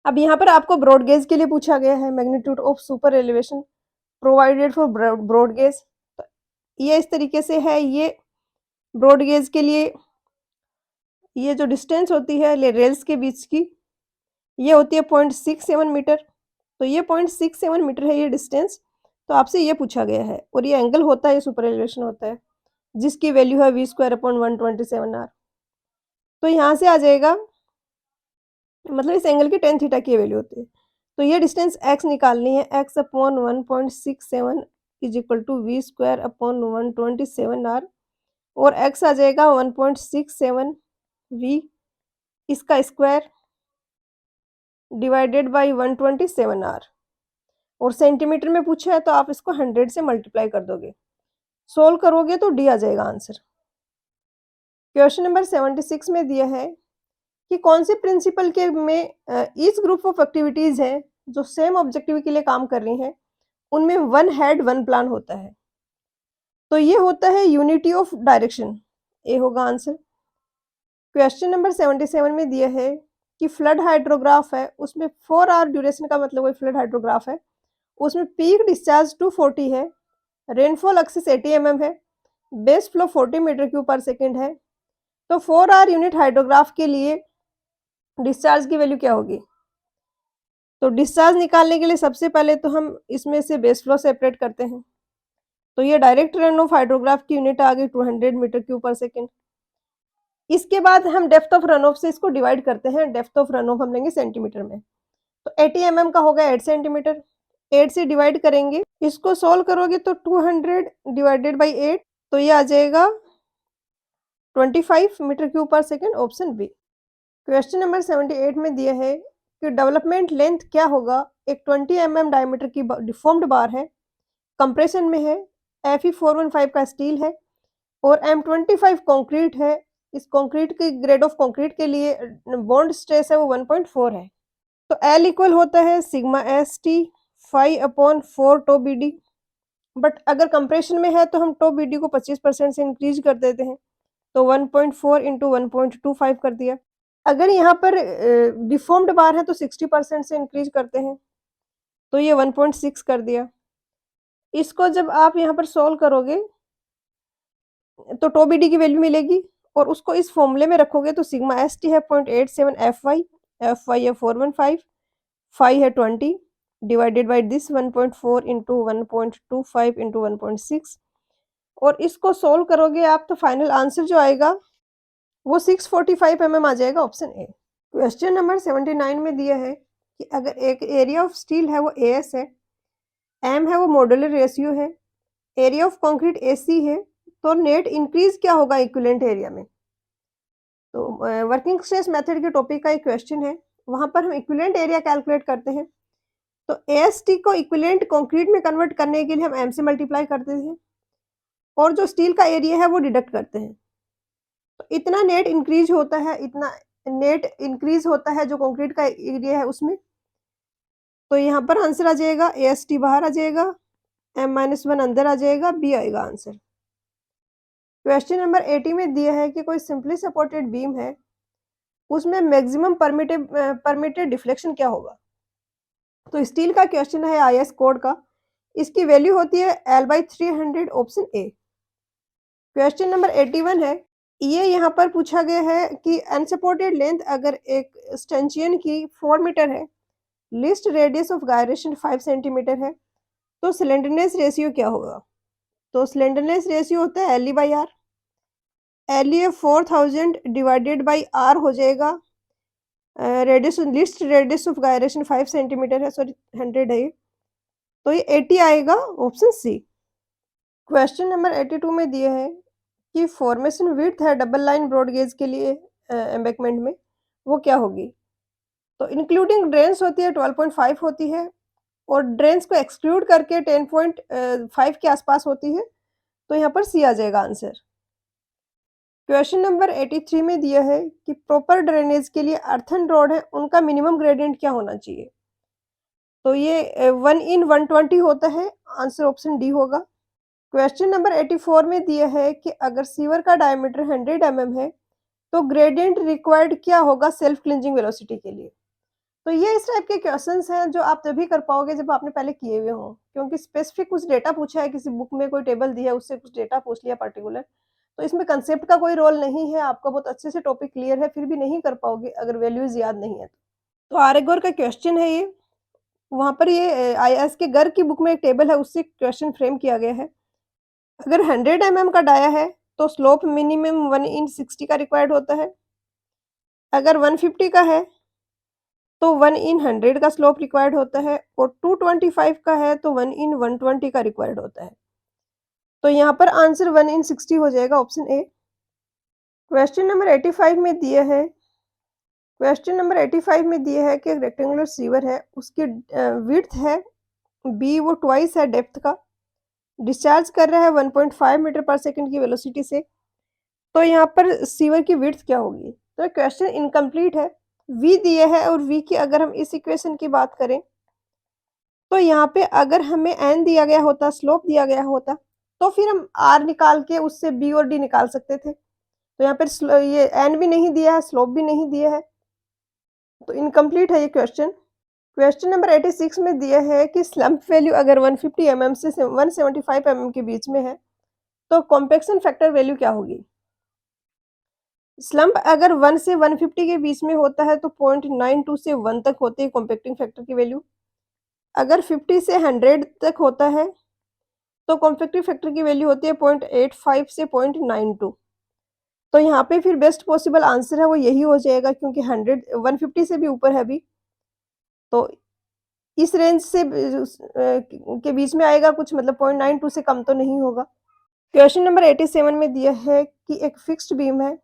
अब यहाँ पर आपको ब्रॉड गेज के लिए पूछा गया है magnitude of super elevation provided for broad gauge, तो ये इस तरीके से है। ये ब्रॉड गेज के लिए ये जो डिस्टेंस होती है रेल्स के बीच की, ये होती है 0.67 मीटर, तो ये 0.67 मीटर है ये डिस्टेंस, तो आपसे ये पूछा गया है और ये एंगल होता है, ये सुपर एलिवेशन होता है जिसकी वैल्यू है वी स्क्वायर अपॉन 127 आर। तो यहाँ से आ जाएगा, मतलब इस एंगल की टेन थीटा की वैल्यू होती है, तो ये डिस्टेंस x निकालनी है, x upon 1.67 is equal to V square upon 127 R, और x आ जाएगा 1.67 v इसका स्क्वायर डिवाइडेड बाई 127 आर, और सेंटीमीटर में पूछा है तो आप इसको 100 से मल्टीप्लाई कर दोगे, सोल्व करोगे तो डी आ जाएगा आंसर। क्वेश्चन नंबर 76 में दिया है कि कौन से प्रिंसिपल के में ईच ग्रुप ऑफ एक्टिविटीज है जो सेम ऑब्जेक्टिव के लिए काम कर रही हैं, उनमें वन हेड वन प्लान होता है, तो ये होता है यूनिटी ऑफ डायरेक्शन, ए होगा आंसर। क्वेश्चन नंबर 77 में दिया है कि फ्लड हाइड्रोग्राफ है, उसमें 4 आवर ड्यूरेशन का मतलब कोई फ्लड हाइड्रोग्राफ है, उसमें पीक डिस्चार्ज 240 है, रेनफॉल एक्सिस 80 mm है, base flow 40 metre cube per second है, तो 4 आवर यूनिट हाइड्रोग्राफ के लिए डिस्चार्ज की वैल्यू क्या होगी। तो डिस्चार्ज निकालने के लिए सबसे पहले तो हम इसमें से बेस फ्लो सेपरेट करते हैं, तो ये डायरेक्ट रन ऑफ हाइड्रोग्राफ की यूनिट आ गई 200 मीटर क्यूब पर सेकेंड। इसके बाद हम डेप्थ ऑफ रन ऑफ से इसको डिवाइड करते हैं, डेप्थ ऑफ रन ऑफ हम लेंगे सेंटीमीटर में, तो 80 mm का होगा 8 सेंटीमीटर, 8 से डिवाइड करेंगे, इसको सोल्व करोगे तो 200 डिवाइडेड बाई 8, तो ये आ जाएगा 25 metre cube per second, option B. Question number 78 में दिया है कि डेवलपमेंट लेंथ क्या होगा, एक 20 mm डायमीटर की डिफॉर्म्ड बार है, कंप्रेशन में है, Fe415 का स्टील है और M25 कंक्रीट है, इस कंक्रीट के ग्रेड ऑफ कंक्रीट के लिए बॉन्ड स्ट्रेस है वो 1.4 है, तो L इक्वल होता है sigma S T 5/4 tau B D, but अगर कंप्रेशन में है तो हम टो बी डी को 25% से इंक्रीज कर देते हैं, तो 1.4 इंटू 1.25 कर दिया। अगर यहाँ पर डिफॉर्म्ड बार है तो 60% से इंक्रीज करते हैं, तो ये 1.6 कर दिया। इसको जब आप यहाँ पर सोल्व करोगे तो टो बी डी की वैल्यू मिलेगी और उसको इस फॉर्मूले में रखोगे तो सिग्मा एस टी है 0.87 एफ वाई है 415, फाई है 20 divided by this 1.4 into 1.25 into 1.6, और इसको सोल्व करोगे आप तो फाइनल आंसर जो आएगा वो 645 mm आ जाएगा, ऑप्शन ए। क्वेश्चन नंबर 79 में दिया है कि अगर एक एरिया ऑफ स्टील है वो एस है, एम है वो मॉड्यूलर रेशियो है, एरिया ऑफ कंक्रीट एसी है, तो नेट इंक्रीज क्या होगा इक्विवेलेंट एरिया में। तो वर्किंग स्ट्रेस मेथड के टॉपिक का एक क्वेश्चन है, वहां पर हम इक्विवेलेंट एरिया कैलकुलेट करते हैं, तो एएसटी को इक्विवेलेंट कंक्रीट में कन्वर्ट करने के लिए हम एम से मल्टीप्लाई करते हैं और जो स्टील का एरिया है वो डिडक्ट करते हैं, तो इतना नेट इंक्रीज होता है, इतना नेट इंक्रीज होता है जो कंक्रीट का एरिया है उसमें, तो यहाँ पर आंसर आ जाएगा AST बाहर आ जाएगा, M-1 अंदर आ जाएगा, बी आएगा आंसर। क्वेश्चन नंबर 80 में दिया है कि कोई सिंपली सपोर्टेड बीम है, उसमें मैक्सिमम परमिटेड डिफ्लेक्शन क्या होगा? तो स्टील का क्वेश्चन है IS कोड का, इसकी वैल्यू होती है L/300 option A. Question number 81 है, ये यहाँ पर पूछा गया है कि अनसपोर्टेड लेंथ अगर एक स्टेंचियन की 4 मीटर है, list radius of gyration 5 centimetre है, तो स्लेंडरनेस रेशियो क्या होगा? तो स्लेंडरनेस रेशियो होता है LE/R। LE 4000 divided by R हो जाएगा, radius list radius of gyration 5 centimetre है, सॉरी 100 है ये, तो ये 80 आएगा ऑप्शन सी। क्वेश्चन नंबर 82 में दिया है कि फॉर्मेशन विड्थ है डबल लाइन ब्रॉड गेज के लिए एम्बैकमेंट में, वो क्या होगी? तो इंक्लूडिंग ड्रेन्स होती है 12.5 होती है, और ड्रेन्स को एक्सक्लूड करके 10.5 के आसपास होती है, तो यहाँ पर सी आ जाएगा आंसर। क्वेश्चन नंबर 83 में दिया है कि प्रॉपर ड्रेनेज के लिए अर्थन रोड है, उनका मिनिमम ग्रेडियंट क्या होना चाहिए? तो ये 1/120 होता है, आंसर ऑप्शन डी होगा। क्वेश्चन नंबर 84 में दिया है कि अगर सीवर का डायमीटर 100 mm है, तो ग्रेडियंट रिक्वायर्ड क्या होगा सेल्फ क्लिंजिंग वेलोसिटी के लिए? तो ये इस टाइप के क्वेश्चंस हैं जो आप तभी कर पाओगे जब आपने पहले किए हुए हों, क्योंकि स्पेसिफिक कुछ डेटा पूछा है, किसी बुक में कोई टेबल दी है, उससे कुछ डेटा पूछ लिया पर्टिकुलर, तो इसमें कंसेप्ट का कोई रोल नहीं है, आपका बहुत अच्छे से टॉपिक क्लियर है, फिर भी नहीं कर पाओगे अगर वैल्यूज़ याद नहीं है। तो आर्यगौर का क्वेश्चन है ये, वहाँ पर ये IAS के गर्ग की बुक में एक टेबल है, उससे क्वेश्चन फ्रेम किया गया है। अगर 100 mm का डाया है, तो स्लोप मिनिमम 1/60 का रिक्वायर्ड होता है। अगर 150 का है, तो 1/100 का स्लोप रिक्वायर्ड होता है, और 225 का है तो 1/120 का रिक्वायर्ड होता है। तो यहाँ पर आंसर 1/60 हो जाएगा ऑप्शन ए। क्वेश्चन नंबर 85 में दिया है, क्वेश्चन नंबर 85 में दिया है कि एक रेक्टेंगुलर सीवर है, उसकी विड्थ है बी, वो ट्वाइस है डेप्थ का, डिस्चार्ज कर रहा है 1.5 मीटर पर सेकंड की वेलोसिटी से, तो यहाँ पर सीवर की विड्थ क्या होगी? तो क्वेश्चन इनकम्प्लीट है, वी दिया है, और वी की अगर हम इस इक्वेशन की बात करें, तो यहाँ पे अगर हमें एन दिया गया होता, स्लोप दिया गया होता, तो फिर हम आर निकाल के उससे बी और डी निकाल सकते थे। तो यहाँ पर ये एन भी नहीं दिया है, स्लोप भी नहीं दिया है, तो इनकम्प्लीट है ये क्वेश्चन। क्वेश्चन नंबर 86 में दिया है कि स्लम्प वैल्यू अगर 150 mm से 175 mm के बीच में है, तो कॉम्पेक्शन फैक्टर वैल्यू क्या होगी? स्लम्प अगर 1 से 150 के बीच में होता है, तो 0.92 से 1 तक होती है कॉम्पैक्टिंग फैक्टर की वैल्यू। अगर 50 से 100 तक होता है, तो कॉम्पैक्टिंग फैक्टर की वैल्यू होती है 0.85 से 0.92। तो यहाँ पे फिर बेस्ट पॉसिबल आंसर है वो यही हो जाएगा, क्योंकि 150 से भी ऊपर है अभी, तो इस रेंज से के बीच में आएगा कुछ, मतलब 0.92 से कम तो नहीं होगा। क्वेश्चन नंबर 87 में दिया है कि एक फिक्स्ड बीम है,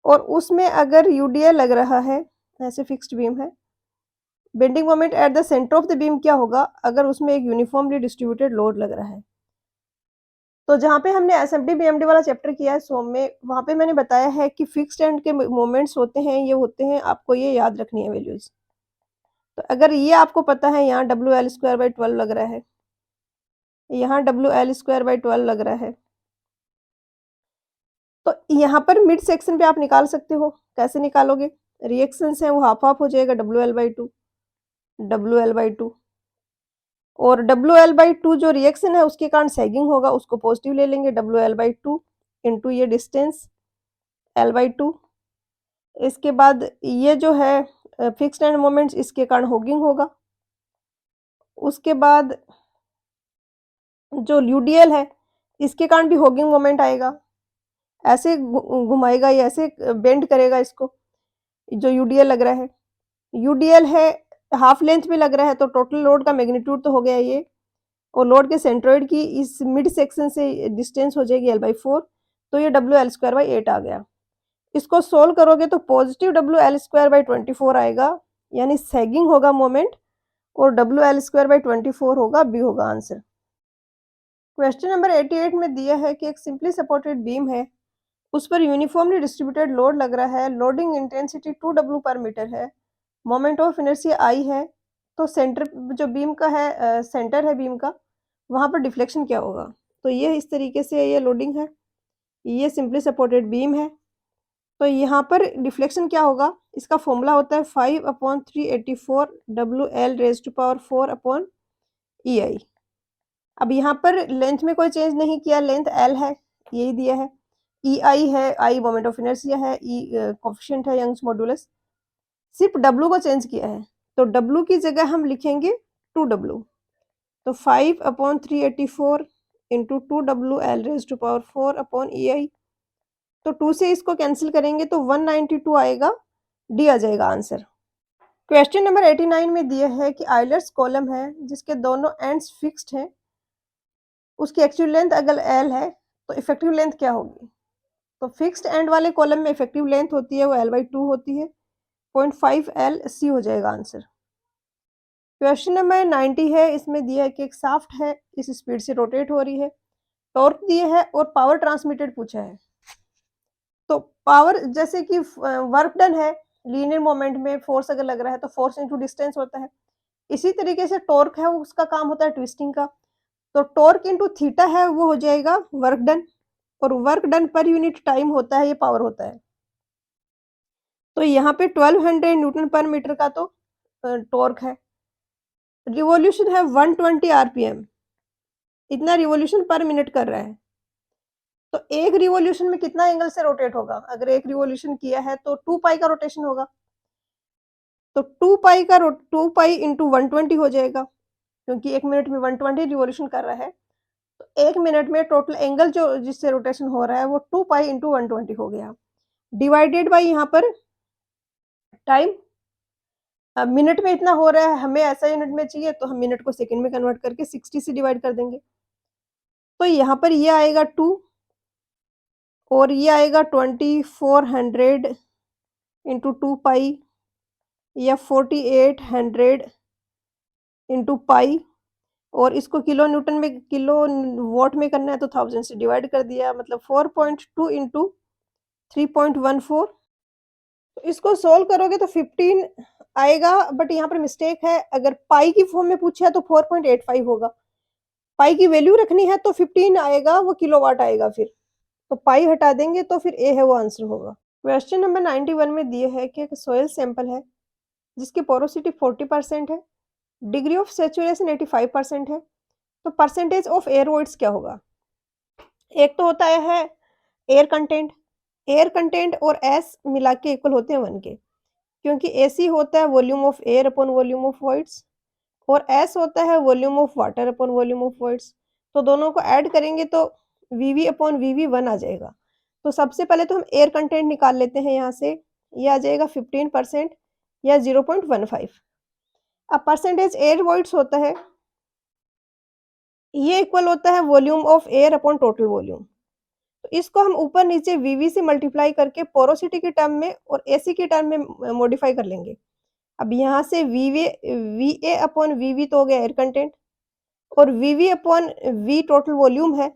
और उसमें अगर यूडीएल लग रहा है, ऐसे फिक्स्ड बीम है, bending moment at the centre of the beam क्या होगा अगर उसमें एक यूनिफॉर्मली डिस्ट्रीब्यूटेड लोड लग रहा है? तो जहाँ पे हमने एसएमडी बीएमडी वाला चैप्टर किया है सोम में, वहाँ पे मैंने बताया है कि फिक्स्ड एंड के मोमेंट्स होते हैं, ये होते हैं, आपको ये याद रखनी है वैल्यूज। तो अगर ये आपको पता है, यहाँ WL²/12 लग रहा है, यहाँ WL²/12 लग रहा है, तो यहाँ पर मिड सेक्शन पे आप निकाल सकते हो। कैसे निकालोगे? रिएक्शंस हैं वो हाफ हाफ हो जाएगा, WL/2 WL/2, और WL/2 जो रिएक्शन है उसके कारण सैगिंग होगा, उसको पॉजिटिव ले लेंगे, WL/2 इंटू ये डिस्टेंस L/2। इसके बाद ये जो है फिक्स्ड एंड मोमेंट्स, इसके कारण होगिंग होगा। उसके बाद जो यूडीएल है, इसके कारण भी होगिंग मोमेंट आएगा, ऐसे घुमाएगा, ये ऐसे बेंड करेगा इसको, जो यूडीएल लग रहा है। यूडीएल है हाफ लेंथ में लग रहा है, तो टोटल लोड का मैग्नीट्यूड तो हो गया ये, और लोड के सेंट्रोइड की इस मिड सेक्शन से डिस्टेंस हो जाएगी L/4, तो ये WL²/8 आ गया। इसको सोल्व करोगे तो पॉजिटिव WL²/24 आएगा, यानी सैगिंग होगा मोमेंट, और WL²/24 होगा, बी होगा आंसर। क्वेश्चन नंबर 88 में दिया है कि एक सिंपली सपोर्टेड बीम है, उस पर यूनिफॉर्मली डिस्ट्रीब्यूटेड लोड लग रहा है, लोडिंग इंटेंसिटी 2W पर मीटर है, मोमेंट ऑफ इनर्शिया I है, तो सेंटर जो बीम का है सेंटर है बीम का, वहाँ पर डिफ्लेक्शन क्या होगा? तो ये इस तरीके से ये लोडिंग है, ये सिंपली सपोर्टेड बीम है, तो यहाँ पर डिफ्लेक्शन क्या होगा? इसका फ़ॉर्मूला होता है 5/384 WL raise to power 4 upon EI। अब यहाँ पर लेंथ में कोई चेंज नहीं किया, लेंथ L है, यही दिया है। EI है, I मोमेंट ऑफ इनर्शिया है, E कोएफ़िशिएंट है यंग्स मॉडुलस, सिर्फ W को चेंज किया है, तो W की जगह हम लिखेंगे 2W, तो 5/384 into 2WL raise to power 4 upon EI, तो 2 से इसको कैंसिल करेंगे तो 192 आएगा, डी आ जाएगा आंसर। क्वेश्चन नंबर 89 में दिया है कि आइलर्स कॉलम है जिसके दोनों एंड्स फिक्स्ड हैं, उसकी एक्चुअल लेंथ अगर L है तो इफेक्टिव लेंथ क्या होगी? तो फिक्स्ड एंड वाले कॉलम में इफेक्टिव लेंथ होती है वो L/2 होती है, 0.5 L C हो जाएगा आंसर। क्वेश्चन नंबर 90 है, इसमें दिया है कि एक शाफ्ट है, इस स्पीड से रोटेट हो रही है, टॉर्क दिए है और पावर ट्रांसमिटेड पूछा है। तो पावर जैसे कि वर्क डन है, लीनियर मोमेंट में फोर्स अगर लग रहा है तो फोर्स इनटू डिस्टेंस होता है। इसी तरीके से टॉर्क है, उसका काम होता है ट्विस्टिंग का, तो टॉर्क इनटू थीटा है वो हो जाएगा वर्क डन, और work done per unit time होता है, ये पावर होता है। तो यहाँ पे 1200 न्यूटन पर मीटर का तो टॉर्क है। रिवॉल्यूशन है 120 आरपीएम, इतना रिवॉल्यूशन पर मिनट कर रहा है। तो एक रिवॉल्यूशन में कितना एंगल से रोटेट होगा? अगर एक रिवॉल्यूशन किया है तो 2 पाई का रोटेशन होगा, तो 2 पाई इंटू 120 हो जाएगा, क्योंकि 1 मिनट में 120 रिवॉल्यूशन कर रहा है, तो 1 मिनट में टोटल एंगल जो जिससे रोटेशन हो रहा है वो 2 पाई इंटू 120 हो गया, डिवाइडेड बाय यहाँ पर टाइम। मिनट में इतना हो रहा है, हमें ऐसा यूनिट में चाहिए तो हम मिनट को सेकंड में कन्वर्ट करके 60 से डिवाइड कर देंगे। तो यहाँ पर ये आएगा 2 और ये आएगा 2400 इंटू 2 पाई या 4800 इंटू पाई, और इसको किलो न्यूटन में किलो वॉट में करना है तो 1000 से डिवाइड कर दिया, मतलब 4.2 इंटू 3.14। तो इसको सोल्व करोगे तो 15 आएगा, बट यहाँ पर मिस्टेक है, अगर पाई की फॉर्म में पूछा है तो 4.85 होगा, पाई की वैल्यू रखनी है तो 15 आएगा, वो किलोवाट आएगा फिर, तो पाई हटा देंगे तो फिर ए है वो आंसर होगा। क्वेश्चन नंबर 91 में दिए है कि एक सोयल सैंपल है जिसकी पोरोसिटी 40% है, डिग्री ऑफ सैचुरेशन 85% है, तो परसेंटेज ऑफ एयर वॉइड्स क्या होगा? एक तो होता है एयर कंटेंट और एस मिला के इक्वल होते हैं 1 के, क्योंकि एसी होता है volume of air upon volume of voids, और एस होता है volume of water upon volume of voids, तो दोनों को ऐड करेंगे तो वीवी अपॉन वीवी 1 आ जाएगा। तो सबसे पहले तो हम एयर कंटेंट निकाल लेते हैं यहाँ से, ये आ जाएगा 15% या 0.15। अब परसेंटेज एयर वॉइड्स होता है, ये इक्वल होता है volume of air upon total volume, तो इसको हम ऊपर नीचे वीवी से मल्टीप्लाई करके पोरोसिटी के टर्म में और एसी के टर्म में मॉडिफाई कर लेंगे। अब यहाँ से वीए अपॉन वीवी तो हो गया एयर कंटेंट, और वीवी अपॉन वी टोटल वॉल्यूम है,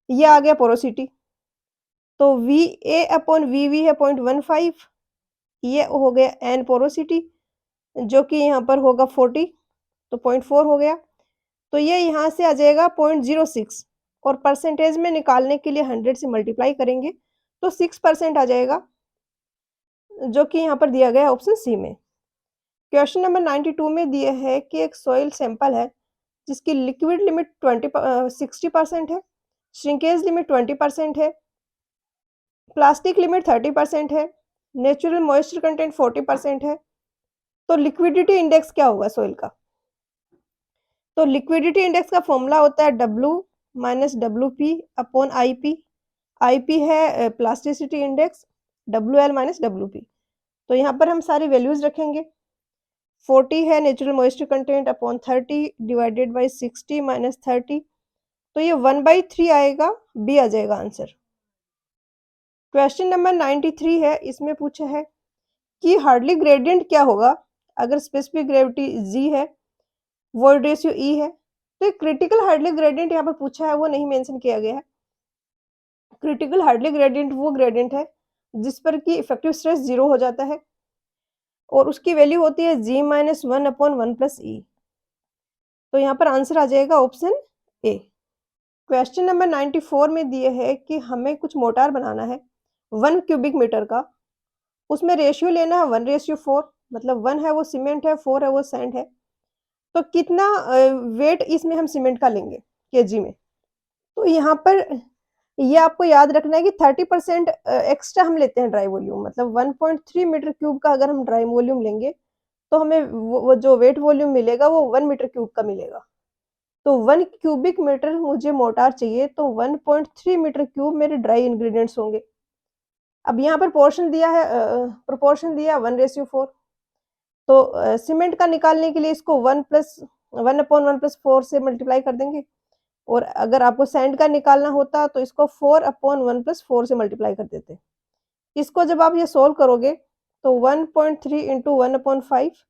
ये आ गया पोरोसिटी, तो वीए अपॉन वीवी है 0.15, ये हो गया एन पोरोसिटी जो कि यहाँ पर होगा 40, तो 0.4 हो गया, तो ये यहाँ से आ जाएगा 0.06, और परसेंटेज में निकालने के लिए 100 से मल्टीप्लाई करेंगे तो 6% आ जाएगा, जो कि यहाँ पर दिया गया है ऑप्शन सी में। क्वेश्चन नंबर 92 में दिया है कि एक सॉइल सैंपल है जिसकी लिक्विड लिमिट 60% है, श्रिंकेज लिमिट 20% है, प्लास्टिक लिमिट 30% है, नेचुरल मॉइस्चर कंटेंट 40% है, तो लिक्विडिटी इंडेक्स क्या होगा सॉइल का? तो लिक्विडिटी इंडेक्स का फॉर्मूला होता है W minus WP upon IP, IP है plasticity index, WL minus WP, तो यहाँ पर हम सारी वैल्यूज रखेंगे, 40 है natural moisture content upon 30 divided by 60 minus 30, तो ये 1/3 आएगा, बी आ जाएगा आंसर। क्वेश्चन नंबर 93 है, इसमें पूछा है कि हार्डली ग्रेडियंट क्या होगा अगर स्पेसिफिक ग्रेविटी जी है, वॉइड रेशियो ई है, तो एक क्रिटिकल हार्डली ग्रेडियंट यहाँ पर पूछा है, वो नहीं मेंशन किया गया है। क्रिटिकल हार्डली ग्रेडियंट वो ग्रेडियंट है जिस पर कि इफेक्टिव स्ट्रेस 0 हो जाता है, और उसकी वैल्यू होती है g माइनस 1/1 प्लस ई। तो यहाँ पर आंसर आ जाएगा ऑप्शन ए। क्वेश्चन नंबर 94 में दिए है कि हमें कुछ मोटार बनाना है 1 क्यूबिक मीटर का, उसमें रेशियो लेना है 1:4, मतलब 1 है वो सीमेंट है, 4 है वो सैंड है। तो कितना वेट इसमें हम सीमेंट का लेंगे केजी में। तो यहाँ पर ये आपको याद रखना है कि 30% एक्स्ट्रा हम लेते हैं ड्राई वॉल्यूम, मतलब 1.3 मीटर क्यूब का अगर हम ड्राई वॉल्यूम लेंगे तो हमें वो जो वेट वॉल्यूम मिलेगा वो 1 मीटर क्यूब का मिलेगा। तो 1 क्यूबिक मीटर मुझे मोटार चाहिए, तो 1.3 मीटर क्यूब मेरे ड्राई इंग्रेडिएंट्स होंगे। अब यहाँ पर पोर्शन दिया है, प्रोपोर्शन दिया 1:4। तो सीमेंट का निकालने के लिए इसको 1/1 + 4 से मल्टीप्लाई कर देंगे, और अगर आपको सैंड का निकालना होता तो इसको 4/1 + 4 से मल्टीप्लाई कर देते। इसको जब आप ये सोल्व करोगे तो 1.3 इंटू 1/5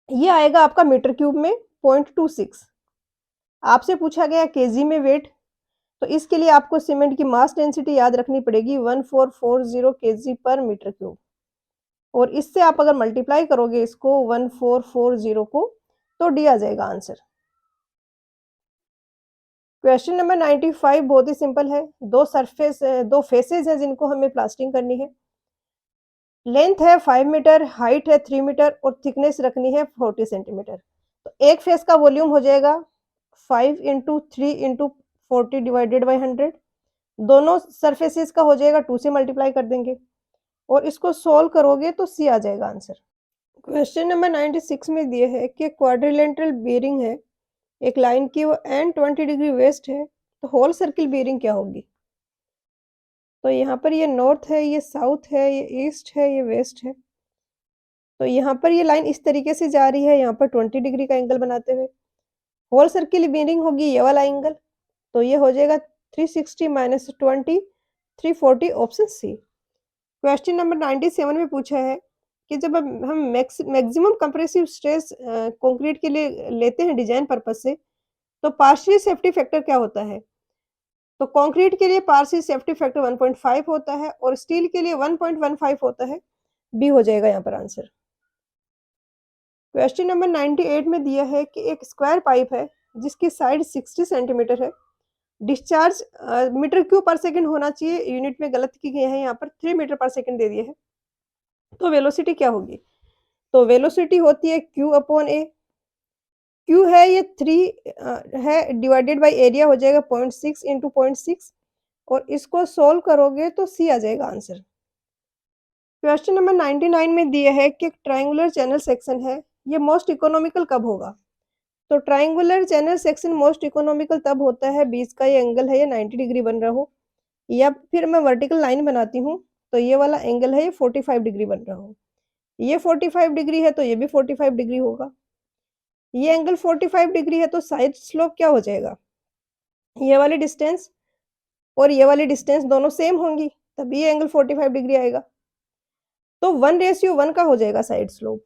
ये आएगा आपका मीटर क्यूब में 0.26। आपसे पूछा गया केजी में वेट, तो इसके लिए आपको सीमेंट की मास डेंसिटी याद रखनी पड़ेगी 1440 केजी पर मीटर क्यूब, और इससे आप अगर मल्टीप्लाई करोगे इसको 1440 को, तो डी आ जाएगा आंसर। क्वेश्चन नंबर 95 बहुत ही सिंपल है। दो फेसेस हैं जिनको हमें प्लास्टिंग करनी है। लेंथ है 5 मीटर, हाइट है 3 मीटर और थिकनेस रखनी है 40 सेंटीमीटर। तो एक फेस का वॉल्यूम हो जाएगा 5 इंटू 3 इंटू 40 डिवाइडेड बाई 100। दोनों सरफेसेस का हो जाएगा 2 से मल्टीप्लाई कर देंगे, और इसको सोल्व करोगे तो सी आ जाएगा आंसर। क्वेश्चन नंबर 96 में दिए है कि क्वाड्रिलेटरल बेयरिंग है, एक लाइन की वो एन 20 डिग्री वेस्ट है, तो होल सर्किल बेयरिंग क्या होगी। तो यहाँ पर ये नॉर्थ है, ये साउथ है, ये ईस्ट है, ये वेस्ट है। तो यहाँ पर ये लाइन इस तरीके से जा रही है, यहाँ पर 20 डिग्री का एंगल बनाते हुए। होल सर्किल बेयरिंग होगी ये वाला एंगल, तो ये हो जाएगा 360 minus 20 340, option C. Question number 97 में पूछा है कि जब हम मैक्सिमम कंप्रेसिव स्ट्रेस कंक्रीट के लिए लेते हैं डिजाइन पर्पज से, तो पार्शियल सेफ्टी फैक्टर क्या होता है। तो कंक्रीट के लिए पार्शियल सेफ्टी फैक्टर 1.5 होता है और स्टील के लिए 1.15 होता है। बी हो जाएगा यहाँ पर आंसर। क्वेश्चन नंबर 98 में दिया है कि एक स्क्वायर पाइप है जिसकी साइड 60 सेंटीमीटर है, डिस्चार्ज मीटर क्यूब पर सेकंड होना चाहिए, यूनिट में गलत की गई है, यहाँ पर 3 मीटर पर सेकंड दे दिया है। तो वेलोसिटी क्या होगी। तो वेलोसिटी होती है Q/A। Q है ये 3 है, डिवाइडेड बाय एरिया हो जाएगा 0.6 इंटू 0.6, और इसको सोल्व करोगे तो सी आ जाएगा आंसर। क्वेश्चन नंबर 99 में दिया है कि ट्रायंगुलर चैनल सेक्शन है, ये मोस्ट इकोनॉमिकल कब होगा। तो triangular channel section most economical तब होता है बीच का ये एंगल है ये 90 डिग्री बन रहा हो, या फिर मैं वर्टिकल लाइन बनाती हूँ तो ये वाला एंगल है ये 45 डिग्री बन रहा हो। ये 45 डिग्री है तो ये भी 45 डिग्री होगा। ये एंगल 45 डिग्री है तो साइड स्लोप क्या हो जाएगा, ये वाली डिस्टेंस और ये वाली डिस्टेंस दोनों सेम होंगी, तभी ये एंगल 45 डिग्री आएगा। तो 1:1 का हो जाएगा साइड स्लोप।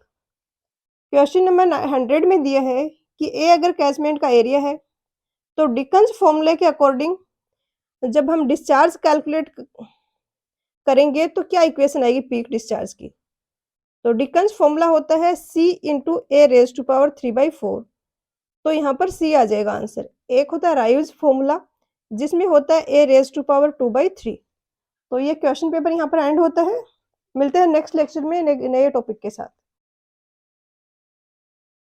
क्वेश्चन नंबर 100 में दिया है कि ए अगर कैचमेंट का एरिया है, तो डिकन्स फॉर्मूले के अकॉर्डिंग जब हम डिस्चार्ज कैलकुलेट करेंगे तो क्या इक्वेशन आएगी पीक डिस्चार्ज की। तो डिकन्स फॉर्मूला होता है C इंटू A⁴/3/4। तो यहाँ पर सी आ जाएगा आंसर। एक होता है राइव्स फॉर्मूला जिसमें होता है A⁴ तो ये क्वेश्चन पेपर यहाँ पर एंड होता है। मिलते हैं नेक्स्ट लेक्चर में नए टॉपिक के साथ।